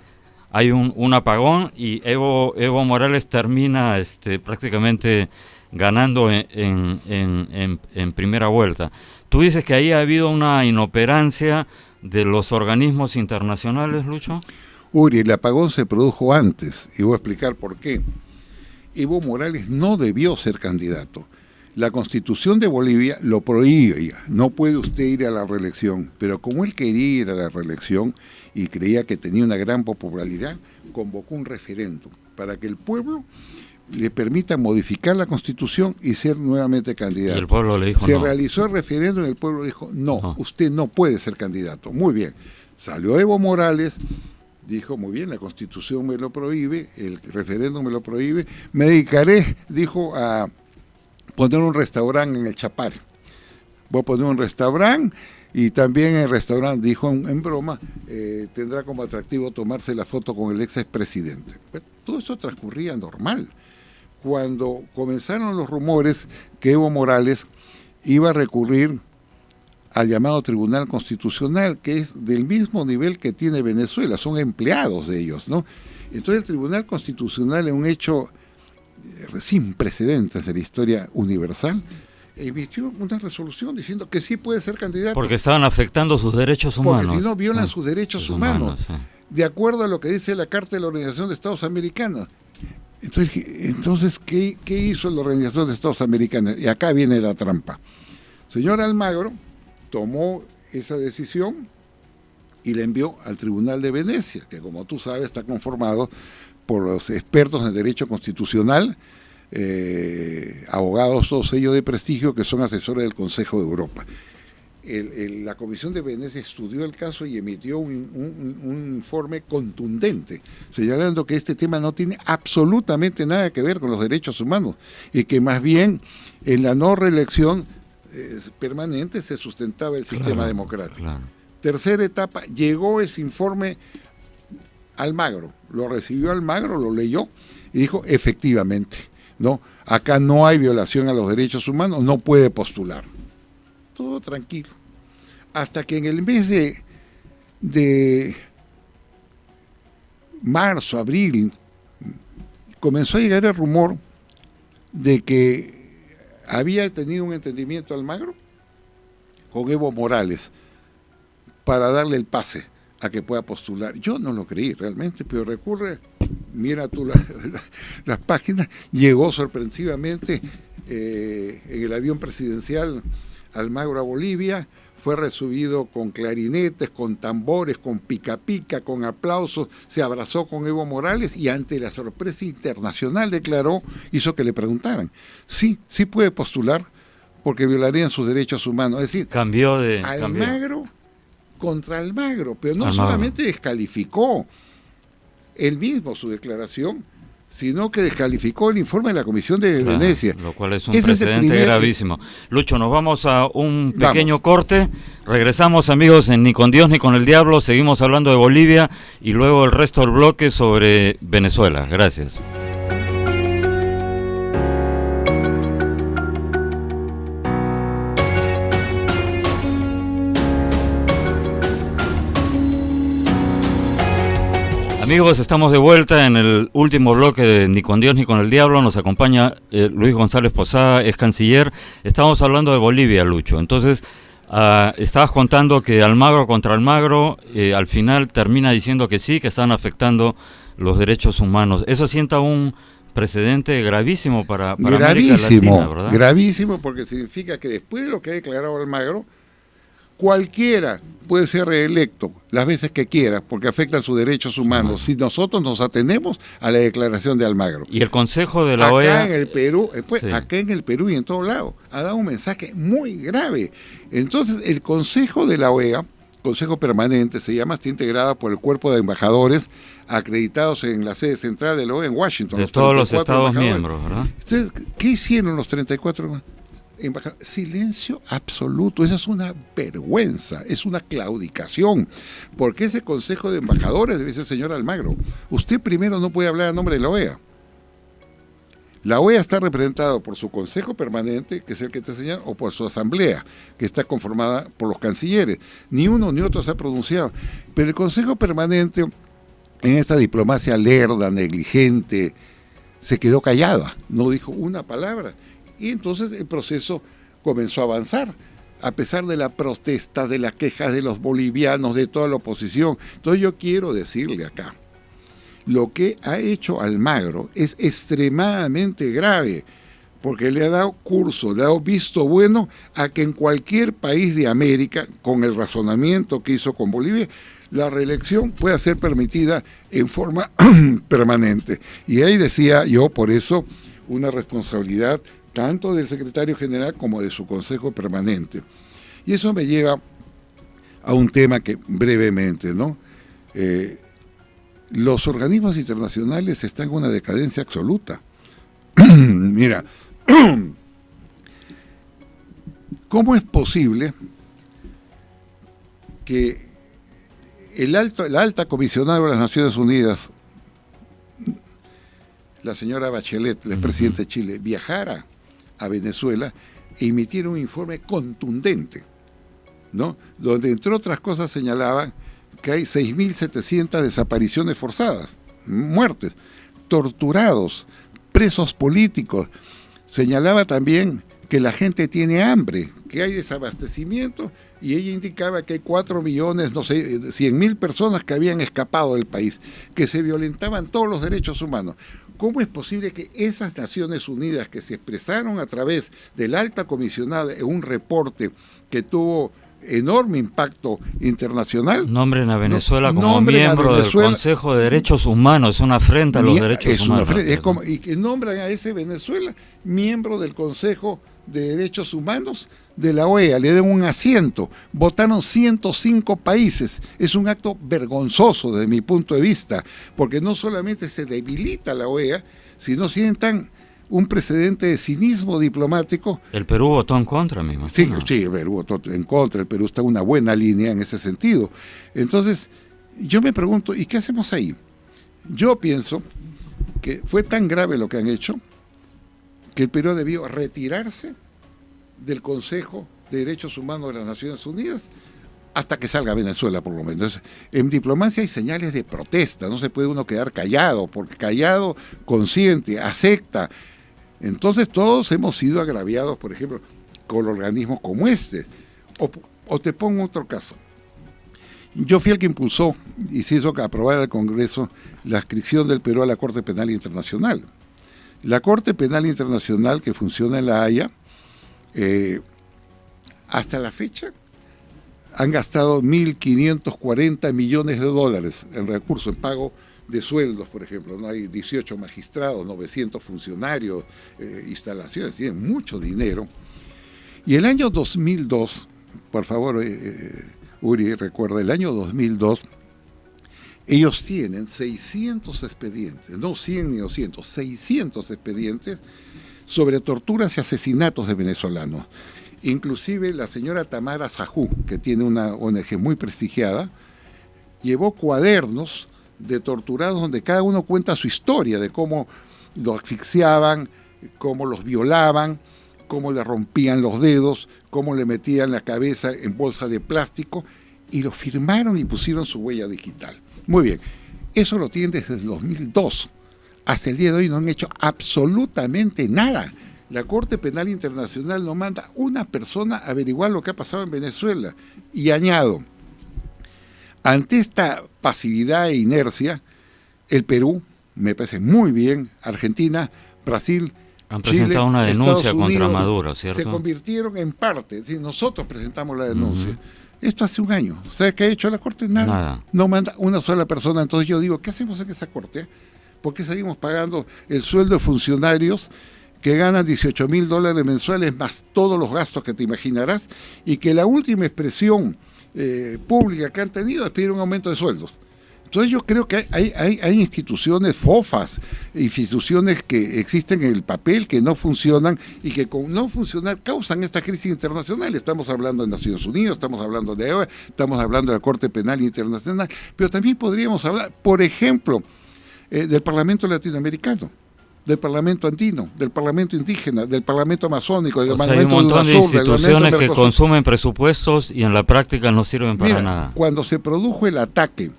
S1: hay un apagón, y Evo Morales termina prácticamente ganando en primera vuelta. ¿Tú dices que ahí ha habido una inoperancia de los organismos internacionales, Lucho?
S2: Uri, el apagón se produjo antes, y voy a explicar por qué. Evo Morales no debió ser candidato. La Constitución de Bolivia lo prohibía, no puede usted ir a la reelección, pero como él quería ir a la reelección y creía que tenía una gran popularidad, convocó un referéndum para que el pueblo le permita modificar la Constitución y ser nuevamente candidato.
S1: Y el pueblo le dijo
S2: no. Se
S1: realizó
S2: el referéndum y el pueblo le dijo, no, usted no puede ser candidato. Muy bien, salió Evo Morales, dijo, muy bien, la Constitución me lo prohíbe, el referéndum me lo prohíbe, me dedicaré, dijo, a poner un restaurante en el Chapar. Voy a poner un restaurante, y también el restaurante, dijo en broma, tendrá como atractivo tomarse la foto con el expresidente. Todo eso transcurría normal. Cuando comenzaron los rumores que Evo Morales iba a recurrir al llamado Tribunal Constitucional, que es del mismo nivel que tiene Venezuela, son empleados de ellos, ¿no? Entonces el Tribunal Constitucional es un hecho sin precedentes en la historia universal, emitió una resolución diciendo que sí puede ser candidato.
S1: Porque estaban afectando sus derechos humanos.
S2: Porque si no violan sus derechos humanos,
S1: sí.
S2: De acuerdo a lo que dice la Carta de la Organización de Estados Americanos. Entonces ¿qué hizo la Organización de Estados Americanos? Y acá viene la trampa. Señor Almagro tomó esa decisión y la envió al Tribunal de Venecia, que como tú sabes está conformado por los expertos en derecho constitucional, abogados todos ellos de prestigio que son asesores del Consejo de Europa. La Comisión de Venecia estudió el caso y emitió un informe contundente, señalando que este tema no tiene absolutamente nada que ver con los derechos humanos y que más bien en la no reelección permanente se sustentaba el sistema democrático. Claro. Tercera etapa, llegó ese informe Almagro, lo recibió Almagro, lo leyó y dijo, efectivamente, no, acá no hay violación a los derechos humanos, no puede postular. Todo tranquilo. Hasta que en el mes de marzo, abril, comenzó a llegar el rumor de que había tenido un entendimiento Almagro con Evo Morales para darle el pase a que pueda postular. Yo no lo creí realmente, pero mira tú las páginas, llegó sorpresivamente en el avión presidencial Almagro a Bolivia, fue recibido con clarinetes, con tambores, con pica pica, con aplausos, se abrazó con Evo Morales y ante la sorpresa internacional declaró, hizo que le preguntaran, sí puede postular porque violarían sus derechos humanos. Es decir, Almagro contra Almagro, pero no solamente descalificó él mismo su declaración, sino que descalificó el informe de la Comisión de Venecia.
S1: Lo cual es un precedente gravísimo. Lucho, nos vamos a un pequeño corte, regresamos amigos en Ni con Dios ni con el Diablo, seguimos hablando de Bolivia y luego el resto del bloque sobre Venezuela. Gracias. Amigos, estamos de vuelta en el último bloque de Ni con Dios ni con el Diablo. Nos acompaña Luis González Posada, es canciller. Estamos hablando de Bolivia, Lucho. Entonces, estabas contando que Almagro contra Almagro al final termina diciendo que sí, que están afectando los derechos humanos. Eso sienta un precedente gravísimo para América Latina, ¿verdad?
S2: Gravísimo, porque significa que después de lo que ha declarado Almagro, cualquiera puede ser reelecto las veces que quiera, porque afectan sus derechos humanos, si nosotros nos atenemos a la declaración de Almagro.
S1: Y el Consejo de la OEA...
S2: Acá en el Perú y en todo lado, ha dado un mensaje muy grave. Entonces, el Consejo de la OEA, Consejo Permanente, se llama, está integrada por el cuerpo de embajadores acreditados en la sede central de la OEA en Washington.
S1: De todos los Estados miembros, ¿verdad?
S2: Entonces, ¿qué hicieron los 34 silencio absoluto? Esa es una vergüenza, es una claudicación, porque ese consejo de embajadores debe ser el señor Almagro. Usted primero no puede hablar a nombre de la OEA. La OEA está representada por su consejo permanente, que es el que te señala, o por su asamblea, que está conformada por los cancilleres. Ni uno ni otro se ha pronunciado. Pero el consejo permanente, en esta diplomacia lerda, negligente, se quedó callada, no dijo una palabra. Y entonces el proceso comenzó a avanzar, a pesar de la protesta, de las quejas de los bolivianos, de toda la oposición. Entonces yo quiero decirle acá, lo que ha hecho Almagro es extremadamente grave, porque le ha dado curso, le ha dado visto bueno a que en cualquier país de América, con el razonamiento que hizo con Bolivia, la reelección pueda ser permitida en forma permanente. Y ahí decía yo, por eso, una responsabilidad tanto del secretario general como de su consejo permanente. Y eso me lleva a un tema que brevemente, ¿no? Los organismos internacionales están en una decadencia absoluta. Mira, ¿cómo es posible que la alta comisionada de las Naciones Unidas, la señora Bachelet, la expresidenta de Chile, viajara a Venezuela e emitiera un informe contundente, ¿no? Donde, entre otras cosas, señalaba que hay 6.700 desapariciones forzadas, muertes, torturados, presos políticos. Señalaba también que la gente tiene hambre, que hay desabastecimiento, y ella indicaba que hay 4 millones, no sé, 100.000 personas que habían escapado del país, que se violentaban todos los derechos humanos. ¿Cómo es posible que esas Naciones Unidas que se expresaron a través de la alta comisionada en un reporte que tuvo enorme impacto internacional?
S1: Nombren a Venezuela como miembro del Consejo de Derechos Humanos, es una afrenta a los derechos humanos.
S2: Y que nombran a ese Venezuela miembro del Consejo de Derechos Humanos de la OEA, le den un asiento. Votaron 105 países. Es un acto vergonzoso desde mi punto de vista, porque no solamente se debilita la OEA, sino sientan un precedente de cinismo diplomático.
S1: El Perú votó en contra, mismo.
S2: Sí, el Perú votó en contra, el Perú está en una buena línea en ese sentido. Entonces, yo me pregunto, ¿y qué hacemos ahí? Yo pienso que fue tan grave lo que han hecho que el Perú debió retirarse del Consejo de Derechos Humanos de las Naciones Unidas hasta que salga Venezuela, por lo menos. En diplomacia hay señales de protesta, no se puede uno quedar callado, porque callado, consciente, acepta. Entonces todos hemos sido agraviados, por ejemplo, con organismos como este. O te pongo otro caso. Yo fui el que impulsó y se hizo aprobar el Congreso la adscripción del Perú a la Corte Penal Internacional. La Corte Penal Internacional, que funciona en La Haya, hasta la fecha han gastado 1.540 millones de dólares en recursos, en pago de sueldos, por ejemplo. No hay 18 magistrados, 900 funcionarios, instalaciones, tienen mucho dinero. Y el año 2002, por favor, Uri, recuerda, el año 2002, ellos tienen 600 expedientes, no 100 ni 200, 600 expedientes sobre torturas y asesinatos de venezolanos. Inclusive la señora Tamara Sajú, que tiene una ONG muy prestigiada, llevó cuadernos de torturados donde cada uno cuenta su historia de cómo los asfixiaban, cómo los violaban, cómo le rompían los dedos, cómo le metían la cabeza en bolsa de plástico, y lo firmaron y pusieron su huella digital. Muy bien, eso lo tienen desde el 2002. Hasta el día de hoy no han hecho absolutamente nada. La Corte Penal Internacional no manda una persona a averiguar lo que ha pasado en Venezuela. Y añado, ante esta pasividad e inercia, el Perú, me parece muy bien, Argentina, Brasil,
S1: han presentado
S2: Chile,
S1: una denuncia
S2: Estados Unidos,
S1: contra Maduro, ¿cierto?
S2: Se convirtieron en parte, es decir, nosotros presentamos la denuncia. Esto hace un año. ¿Sabes qué ha hecho la Corte? Nada. No manda una sola persona. Entonces yo digo, ¿qué hacemos en esa Corte? ¿Por qué seguimos pagando el sueldo de funcionarios que ganan $18,000 mensuales más todos los gastos que te imaginarás, y que la última expresión pública que han tenido es pedir un aumento de sueldos? Entonces yo creo que hay instituciones fofas, instituciones que existen en el papel, que no funcionan y que con no funcionar causan esta crisis internacional. Estamos hablando de Naciones Unidas, estamos hablando de OEA, estamos hablando de la Corte Penal Internacional, pero también podríamos hablar, por ejemplo, del Parlamento Latinoamericano, del Parlamento Andino, del Parlamento Indígena, del Parlamento Amazónico, del Parlamento
S1: hay un montón de instituciones que
S2: Mercosur.
S1: consumen presupuestos y en la práctica no sirven para nada.
S2: Cuando se produjo el ataque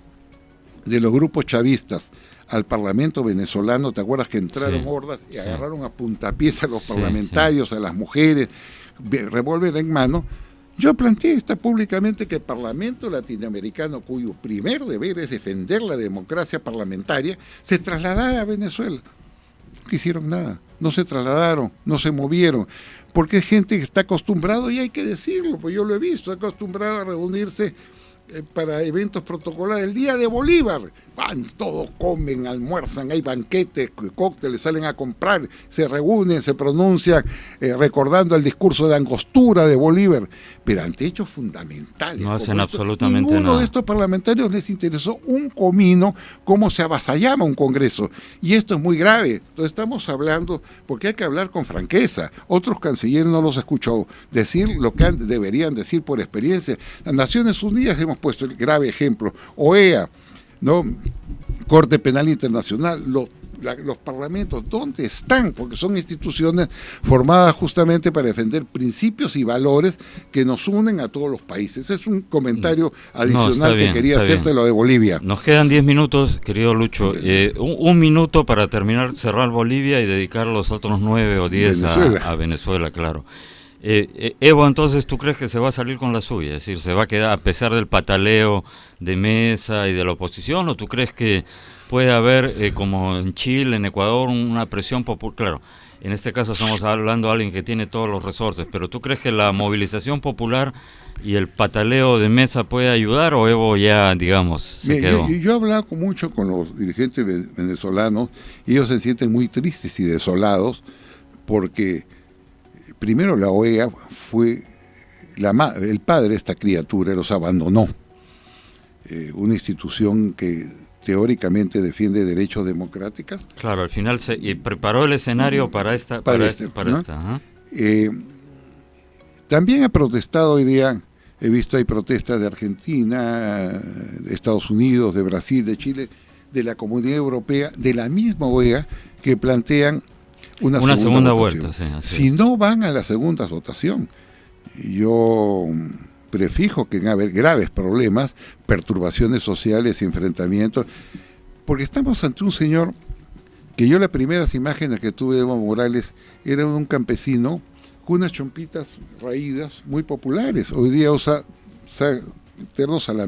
S2: de los grupos chavistas al Parlamento venezolano, ¿te acuerdas que entraron hordas y agarraron a puntapiés a los parlamentarios, a las mujeres, revólver en mano? Yo planteé públicamente que el Parlamento latinoamericano, cuyo primer deber es defender la democracia parlamentaria, se trasladara a Venezuela. No hicieron nada, no se trasladaron, no se movieron, porque es gente que está acostumbrado, y hay que decirlo, pues yo lo he visto, acostumbrado a reunirse para eventos protocolares. El día de Bolívar, van, todos comen, almuerzan, hay banquetes, cócteles, salen a comprar, se reúnen, se pronuncian, recordando el discurso de Angostura de Bolívar, pero ante hechos fundamentales.
S1: No hacen absolutamente nada.
S2: Ninguno de estos parlamentarios les interesó un comino cómo se avasallaba un Congreso, y esto es muy grave. Entonces estamos hablando, porque hay que hablar con franqueza. Otros cancilleres no los escuchó decir lo que deberían decir por experiencia. Las Naciones Unidas hemos puesto el grave ejemplo, OEA, ¿no? Corte Penal Internacional, los parlamentos, ¿dónde están? Porque son instituciones formadas justamente para defender principios y valores que nos unen a todos los países. Es un comentario adicional que quería hacerte lo de Bolivia.
S1: Nos quedan 10 minutos, querido Lucho. Un minuto para terminar, cerrar Bolivia y dedicar los otros 9 o 10 a Venezuela, claro. Evo, entonces, ¿tú crees que se va a salir con la suya? Es decir, ¿se va a quedar a pesar del pataleo de Mesa y de la oposición? ¿O tú crees que puede haber, como en Chile, en Ecuador, una presión popular? Claro, en este caso estamos hablando de alguien que tiene todos los resortes, pero ¿tú crees que la movilización popular y el pataleo de Mesa puede ayudar o Evo ya, digamos, se quedó?
S2: Yo he hablado mucho con los dirigentes venezolanos y ellos se sienten muy tristes y desolados porque primero la OEA fue el padre de esta criatura, los abandonó. Una institución que teóricamente defiende derechos democráticos.
S1: Claro, al final se preparó el escenario para esta.
S2: También ha protestado hoy día, he visto hay protestas de Argentina, de Estados Unidos, de Brasil, de Chile, de la Comunidad Europea, de la misma OEA, que plantean una segunda vuelta. Sí, si no van a la segunda votación, yo prefijo que van a haber graves problemas, perturbaciones sociales y enfrentamientos, porque estamos ante un señor que yo las primeras imágenes que tuve de Evo Morales era un campesino con unas chompitas raídas muy populares. Hoy día usa ternos a la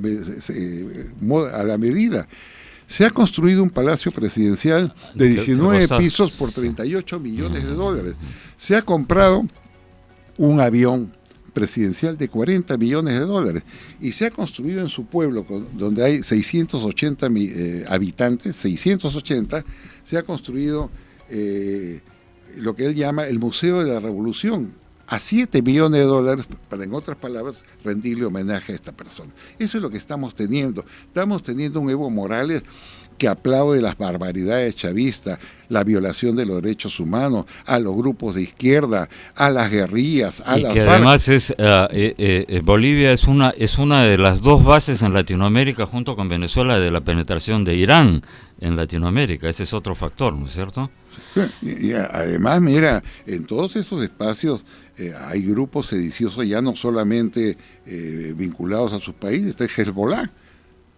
S2: medida. Se ha construido un palacio presidencial de 19 pisos por 38 millones de dólares. Se ha comprado un avión presidencial de 40 millones de dólares y se ha construido en su pueblo, donde hay 680 habitantes, 680, se ha construido lo que él llama el Museo de la Revolución, a 7 millones de dólares, para, en otras palabras, rendirle homenaje a esta persona. Eso es lo que estamos teniendo. Estamos teniendo un Evo Morales que aplaude las barbaridades chavistas, la violación de los derechos humanos, a los grupos de izquierda, a las guerrillas, a las FARC.
S1: Y que además Bolivia es una de las dos bases en Latinoamérica, junto con Venezuela, de la penetración de Irán en Latinoamérica. Ese es otro factor, ¿no es cierto?
S2: Y además, mira, en todos esos espacios hay grupos sediciosos ya no solamente vinculados a sus países, está el Hezbollah,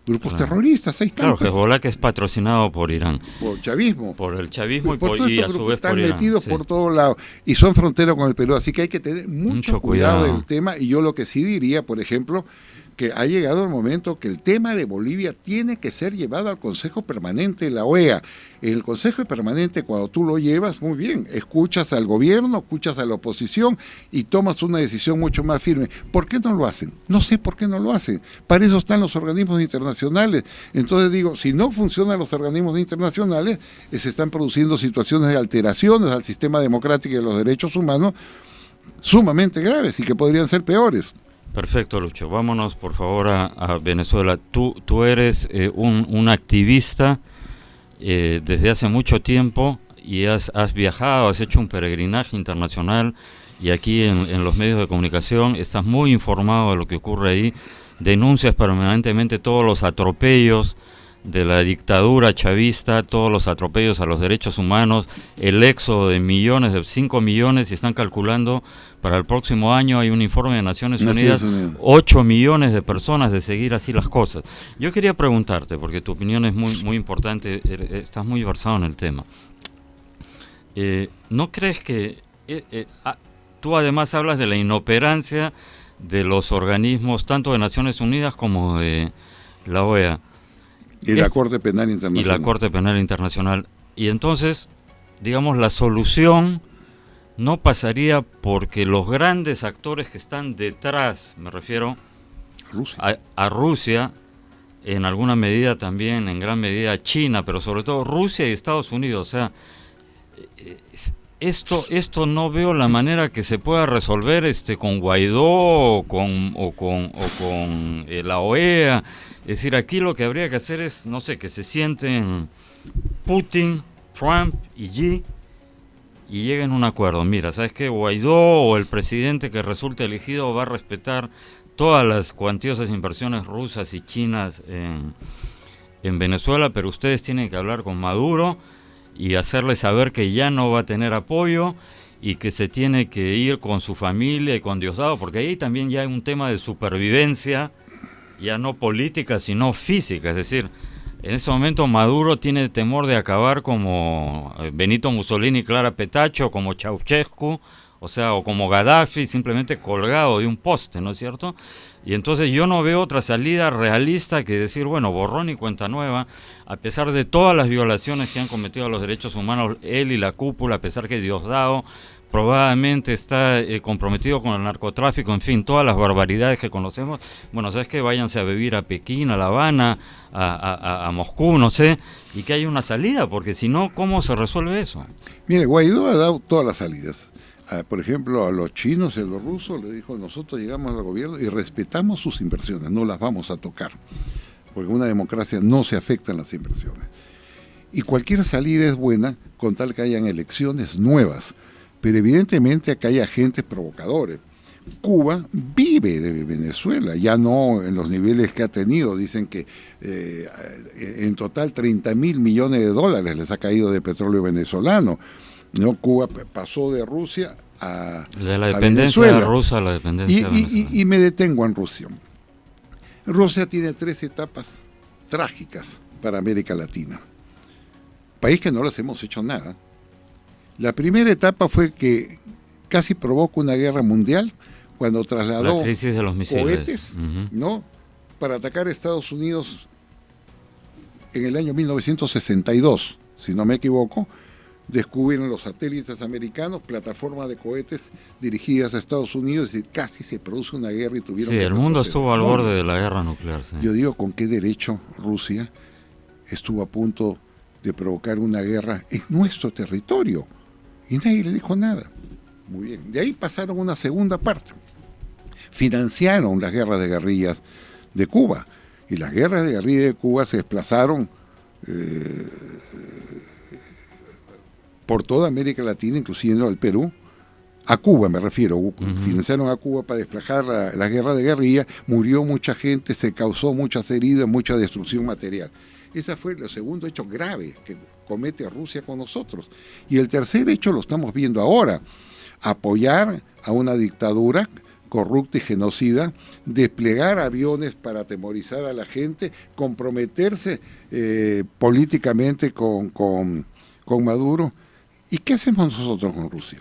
S2: grupos terroristas, ahí están.
S1: Claro, Hezbollah que es patrocinado por Irán.
S2: Por chavismo.
S1: Por el chavismo
S2: y a su vez por Irán. Están metidos por todos lados y son frontera con el Perú, así que hay que tener mucho cuidado del tema. Y yo lo que sí diría, por ejemplo, que ha llegado el momento que el tema de Bolivia tiene que ser llevado al Consejo Permanente de la OEA. En el Consejo Permanente, cuando tú lo llevas, muy bien, escuchas al gobierno, escuchas a la oposición y tomas una decisión mucho más firme. ¿Por qué no lo hacen? No sé por qué no lo hacen. Para eso están los organismos internacionales. Entonces digo, si no funcionan los organismos internacionales, se están produciendo situaciones de alteraciones al sistema democrático y de los derechos humanos sumamente graves y que podrían ser peores.
S1: Perfecto, Lucho. Vámonos, por favor, a Venezuela. Tú eres un activista desde hace mucho tiempo y has viajado, has hecho un peregrinaje internacional y aquí en los medios de comunicación estás muy informado de lo que ocurre ahí. Denuncias permanentemente todos los atropellos de la dictadura chavista, todos los atropellos a los derechos humanos, el éxodo de millones, de 5 millones, y están calculando para el próximo año, hay un informe de Naciones Unidas, 8 millones de personas, de seguir así las cosas. Yo quería preguntarte, porque tu opinión es muy importante, estás muy versado en el tema. ¿No crees que tú además hablas de la inoperancia de los organismos, tanto de Naciones Unidas como de la OEA?
S2: Y la Corte Penal Internacional.
S1: Y la Corte Penal Internacional. Y entonces, digamos, la solución no pasaría porque los grandes actores que están detrás, me refiero a Rusia, en alguna medida también, en gran medida a China, pero sobre todo Rusia y Estados Unidos. O sea, esto no veo la manera que se pueda resolver con Guaidó o con la OEA. Es decir, aquí lo que habría que hacer es, no sé, que se sienten Putin, Trump y Xi y lleguen a un acuerdo. Mira, ¿sabes qué? Guaidó o el presidente que resulte elegido va a respetar todas las cuantiosas inversiones rusas y chinas en Venezuela, pero ustedes tienen que hablar con Maduro y hacerle saber que ya no va a tener apoyo y que se tiene que ir con su familia y con Diosdado, porque ahí también ya hay un tema de supervivencia, ya no política, sino física. Es decir, en ese momento Maduro tiene temor de acabar como Benito Mussolini y Clara Petacho, como Ceausescu, o sea, o como Gaddafi, simplemente colgado de un poste, ¿no es cierto? Y entonces yo no veo otra salida realista que decir, bueno, borrón y cuenta nueva, a pesar de todas las violaciones que han cometido a los derechos humanos él y la cúpula, a pesar que Diosdado probablemente está comprometido con el narcotráfico, en fin, todas las barbaridades que conocemos. Bueno, ¿sabes qué? Váyanse a vivir a Pekín, a La Habana, a Moscú, no sé, y que haya una salida, porque si no, ¿cómo se resuelve eso?
S2: Mire, Guaidó ha dado todas las salidas. Por ejemplo, a los chinos y a los rusos le dijo, nosotros llegamos al gobierno y respetamos sus inversiones, no las vamos a tocar, porque en una democracia no se afectan las inversiones. Y cualquier salida es buena con tal que hayan elecciones nuevas, pero evidentemente acá hay agentes provocadores. Cuba vive de Venezuela, ya no en los niveles que ha tenido. Dicen que en total 30.000 millones de dólares les ha caído de petróleo venezolano. ¿No? Cuba pasó de Rusia a
S1: de la dependencia
S2: Venezuela.
S1: Rusa a la dependencia
S2: y me detengo en Rusia. Rusia tiene 3 etapas trágicas para América Latina. País que no les hemos hecho nada. La primera etapa fue que casi provoca una guerra mundial cuando trasladó
S1: la crisis de los misiles,
S2: cohetes, ¿no?, para atacar a Estados Unidos en el año 1962, si no me equivoco. Descubrieron los satélites americanos, plataformas de cohetes dirigidas a Estados Unidos, y casi se produce una guerra y tuvieron que
S1: el mundo estuvo al borde de la guerra nuclear. Sí.
S2: Yo digo, ¿con qué derecho Rusia estuvo a punto de provocar una guerra en nuestro territorio? Y nadie le dijo nada. Muy bien. De ahí pasaron una segunda parte. Financiaron las guerras de guerrillas de Cuba. Y las guerras de guerrillas de Cuba se desplazaron por toda América Latina, incluyendo al Perú, a Cuba me refiero. Financiaron a Cuba para desplajar la guerra de guerrilla, murió mucha gente, se causó muchas heridas, mucha destrucción material. Ese fue el segundo hecho grave que comete Rusia con nosotros. Y el tercer hecho lo estamos viendo ahora: apoyar a una dictadura corrupta y genocida, desplegar aviones para atemorizar a la gente, comprometerse políticamente con Maduro. ¿Y qué hacemos nosotros con Rusia?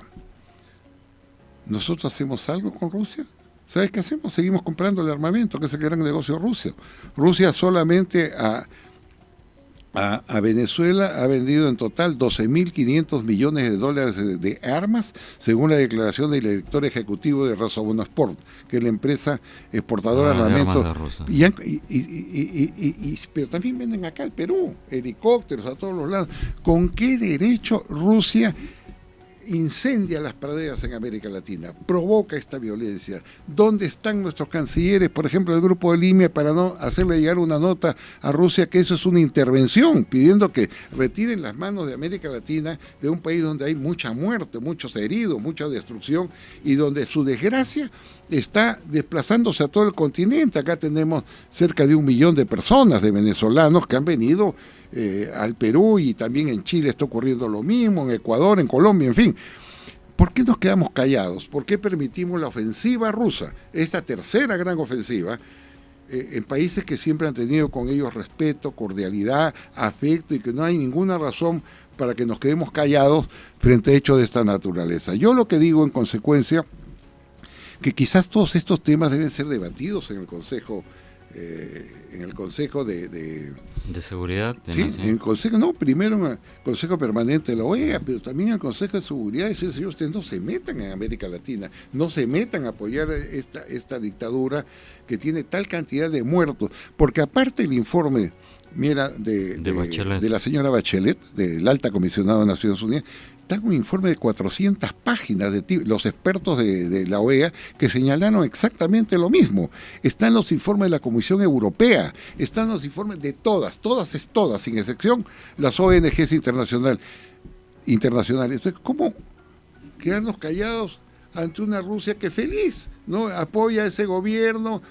S2: ¿Nosotros hacemos algo con Rusia? ¿Sabes qué hacemos? Seguimos comprando el armamento, que es el gran negocio de Rusia. Rusia solamente a Venezuela ha vendido en total 12.500 millones de dólares de armas, según la declaración del director ejecutivo de Rosoboronexport, que es la empresa exportadora de armamento. Pero también venden acá al Perú, helicópteros a todos los lados. ¿Con qué derecho Rusia incendia las praderas en América Latina, provoca esta violencia? ¿Dónde están nuestros cancilleres, por ejemplo, del Grupo de Lima, para no hacerle llegar una nota a Rusia que eso es una intervención, pidiendo que retiren las manos de América Latina, de un país donde hay mucha muerte, muchos heridos, mucha destrucción, y donde su desgracia está desplazándose a todo el continente? Acá tenemos cerca de 1 millón de personas, de venezolanos, que han venido al Perú, y también en Chile está ocurriendo lo mismo, en Ecuador, en Colombia, en fin. ¿Por qué nos quedamos callados? ¿Por qué permitimos la ofensiva rusa, esta tercera gran ofensiva, en países que siempre han tenido con ellos respeto, cordialidad, afecto, y que no hay ninguna razón para que nos quedemos callados frente a hechos de esta naturaleza? Yo lo que digo, en consecuencia, que quizás todos estos temas deben ser debatidos en el Consejo
S1: de Seguridad.
S2: Sí, en el Consejo, no, primero en el Consejo Permanente de la OEA, pero también en el Consejo de Seguridad. Decir, señor, ustedes no se metan en América Latina, no se metan a apoyar esta dictadura que tiene tal cantidad de muertos, porque aparte el informe, mira, de la señora Bachelet, del Alta Comisionada de Naciones Unidas, está un informe de 400 páginas de los expertos de la OEA, que señalaron exactamente lo mismo. Están los informes de la Comisión Europea, están los informes de todas, sin excepción, las ONGs internacionales. Entonces, ¿cómo quedarnos callados ante una Rusia que feliz, ¿no?, apoya a ese gobierno,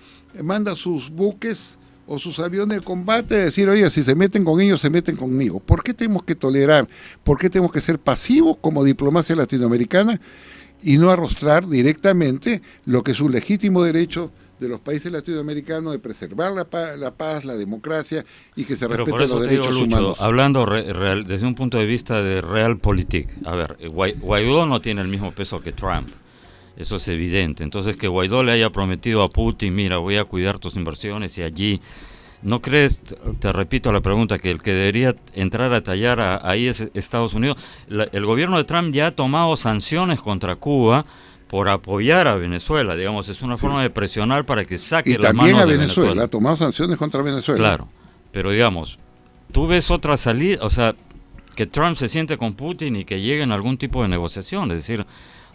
S2: manda sus buques o sus aviones de combate, decir, oye, si se meten con ellos, se meten conmigo. ¿Por qué tenemos que tolerar? ¿Por qué tenemos que ser pasivos como diplomacia latinoamericana y no arrostrar directamente lo que es un legítimo derecho de los países latinoamericanos de preservar la paz, la democracia y que se respeten los derechos humanos?
S1: Hablando desde un punto de vista de realpolitik, a ver, Guaidó no tiene el mismo peso que Trump, eso es evidente. Entonces, que Guaidó le haya prometido a Putin, mira, voy a cuidar tus inversiones y allí, ¿no crees, te repito la pregunta, que el que debería entrar a tallar ahí es Estados Unidos? El gobierno de Trump ya ha tomado sanciones contra Cuba por apoyar a Venezuela, digamos, es una forma de presionar para que saque las manos de Venezuela. Y también a Venezuela,
S2: ha tomado sanciones contra Venezuela.
S1: Claro, pero digamos, ¿tú ves otra salida? O sea, que Trump se siente con Putin y que lleguen a algún tipo de negociación, es decir,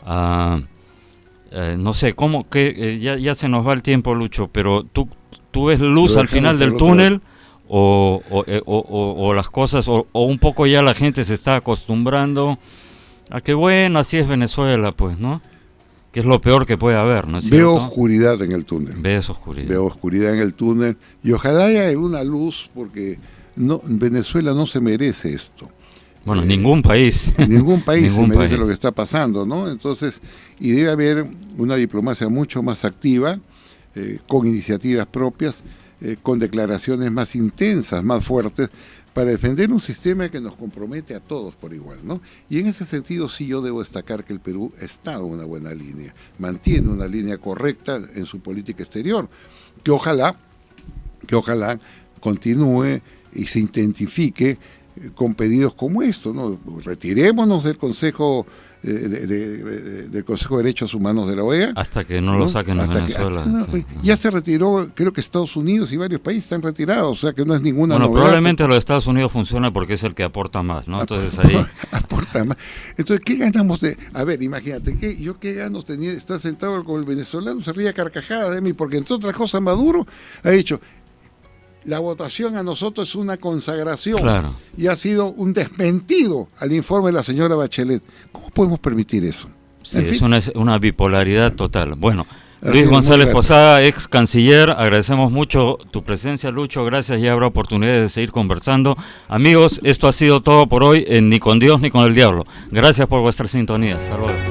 S1: no sé, ¿cómo que ya se nos va el tiempo, Lucho, pero tú ves luz al final del túnel o las cosas, o un poco ya la gente se está acostumbrando a que bueno, así es Venezuela, pues, ¿no? Que es lo peor que puede haber, ¿no es cierto?
S2: Veo oscuridad en el túnel.
S1: Ves oscuridad.
S2: Veo oscuridad en el túnel y ojalá haya una luz porque Venezuela no se merece esto.
S1: Bueno, ningún país.
S2: Ningún país se merece lo que está pasando, ¿no? Entonces, y debe haber una diplomacia mucho más activa, con iniciativas propias, con declaraciones más intensas, más fuertes, para defender un sistema que nos compromete a todos por igual, ¿no? Y en ese sentido sí yo debo destacar que el Perú está en una buena línea, mantiene una línea correcta en su política exterior, que ojalá continúe y se identifique con pedidos como estos, ¿no? Retirémonos del Consejo del Consejo de Derechos Humanos de la OEA.
S1: Hasta que no lo saquen de Venezuela.
S2: Ya se retiró, creo que Estados Unidos y varios países están retirados, o sea que no es ninguna novedad.
S1: Probablemente lo de Estados Unidos funciona porque es el que aporta más, ¿no? Entonces ahí...
S2: aporta más. Entonces, ¿qué ganamos de...? A ver, imagínate, ¿qué ganos tenía estar sentado con el venezolano? Se ría carcajada de mí, porque entre otras cosas Maduro ha dicho... La votación a nosotros es una consagración, claro, y ha sido un desmentido al informe de la señora Bachelet. ¿Cómo podemos permitir eso?
S1: Sí, es una bipolaridad total. Bueno, Luis González Posada, ex canciller, agradecemos mucho tu presencia, Lucho, gracias, y habrá oportunidades de seguir conversando. Amigos, esto ha sido todo por hoy en Ni con Dios ni con el Diablo. Gracias por vuestra sintonía. Hasta luego.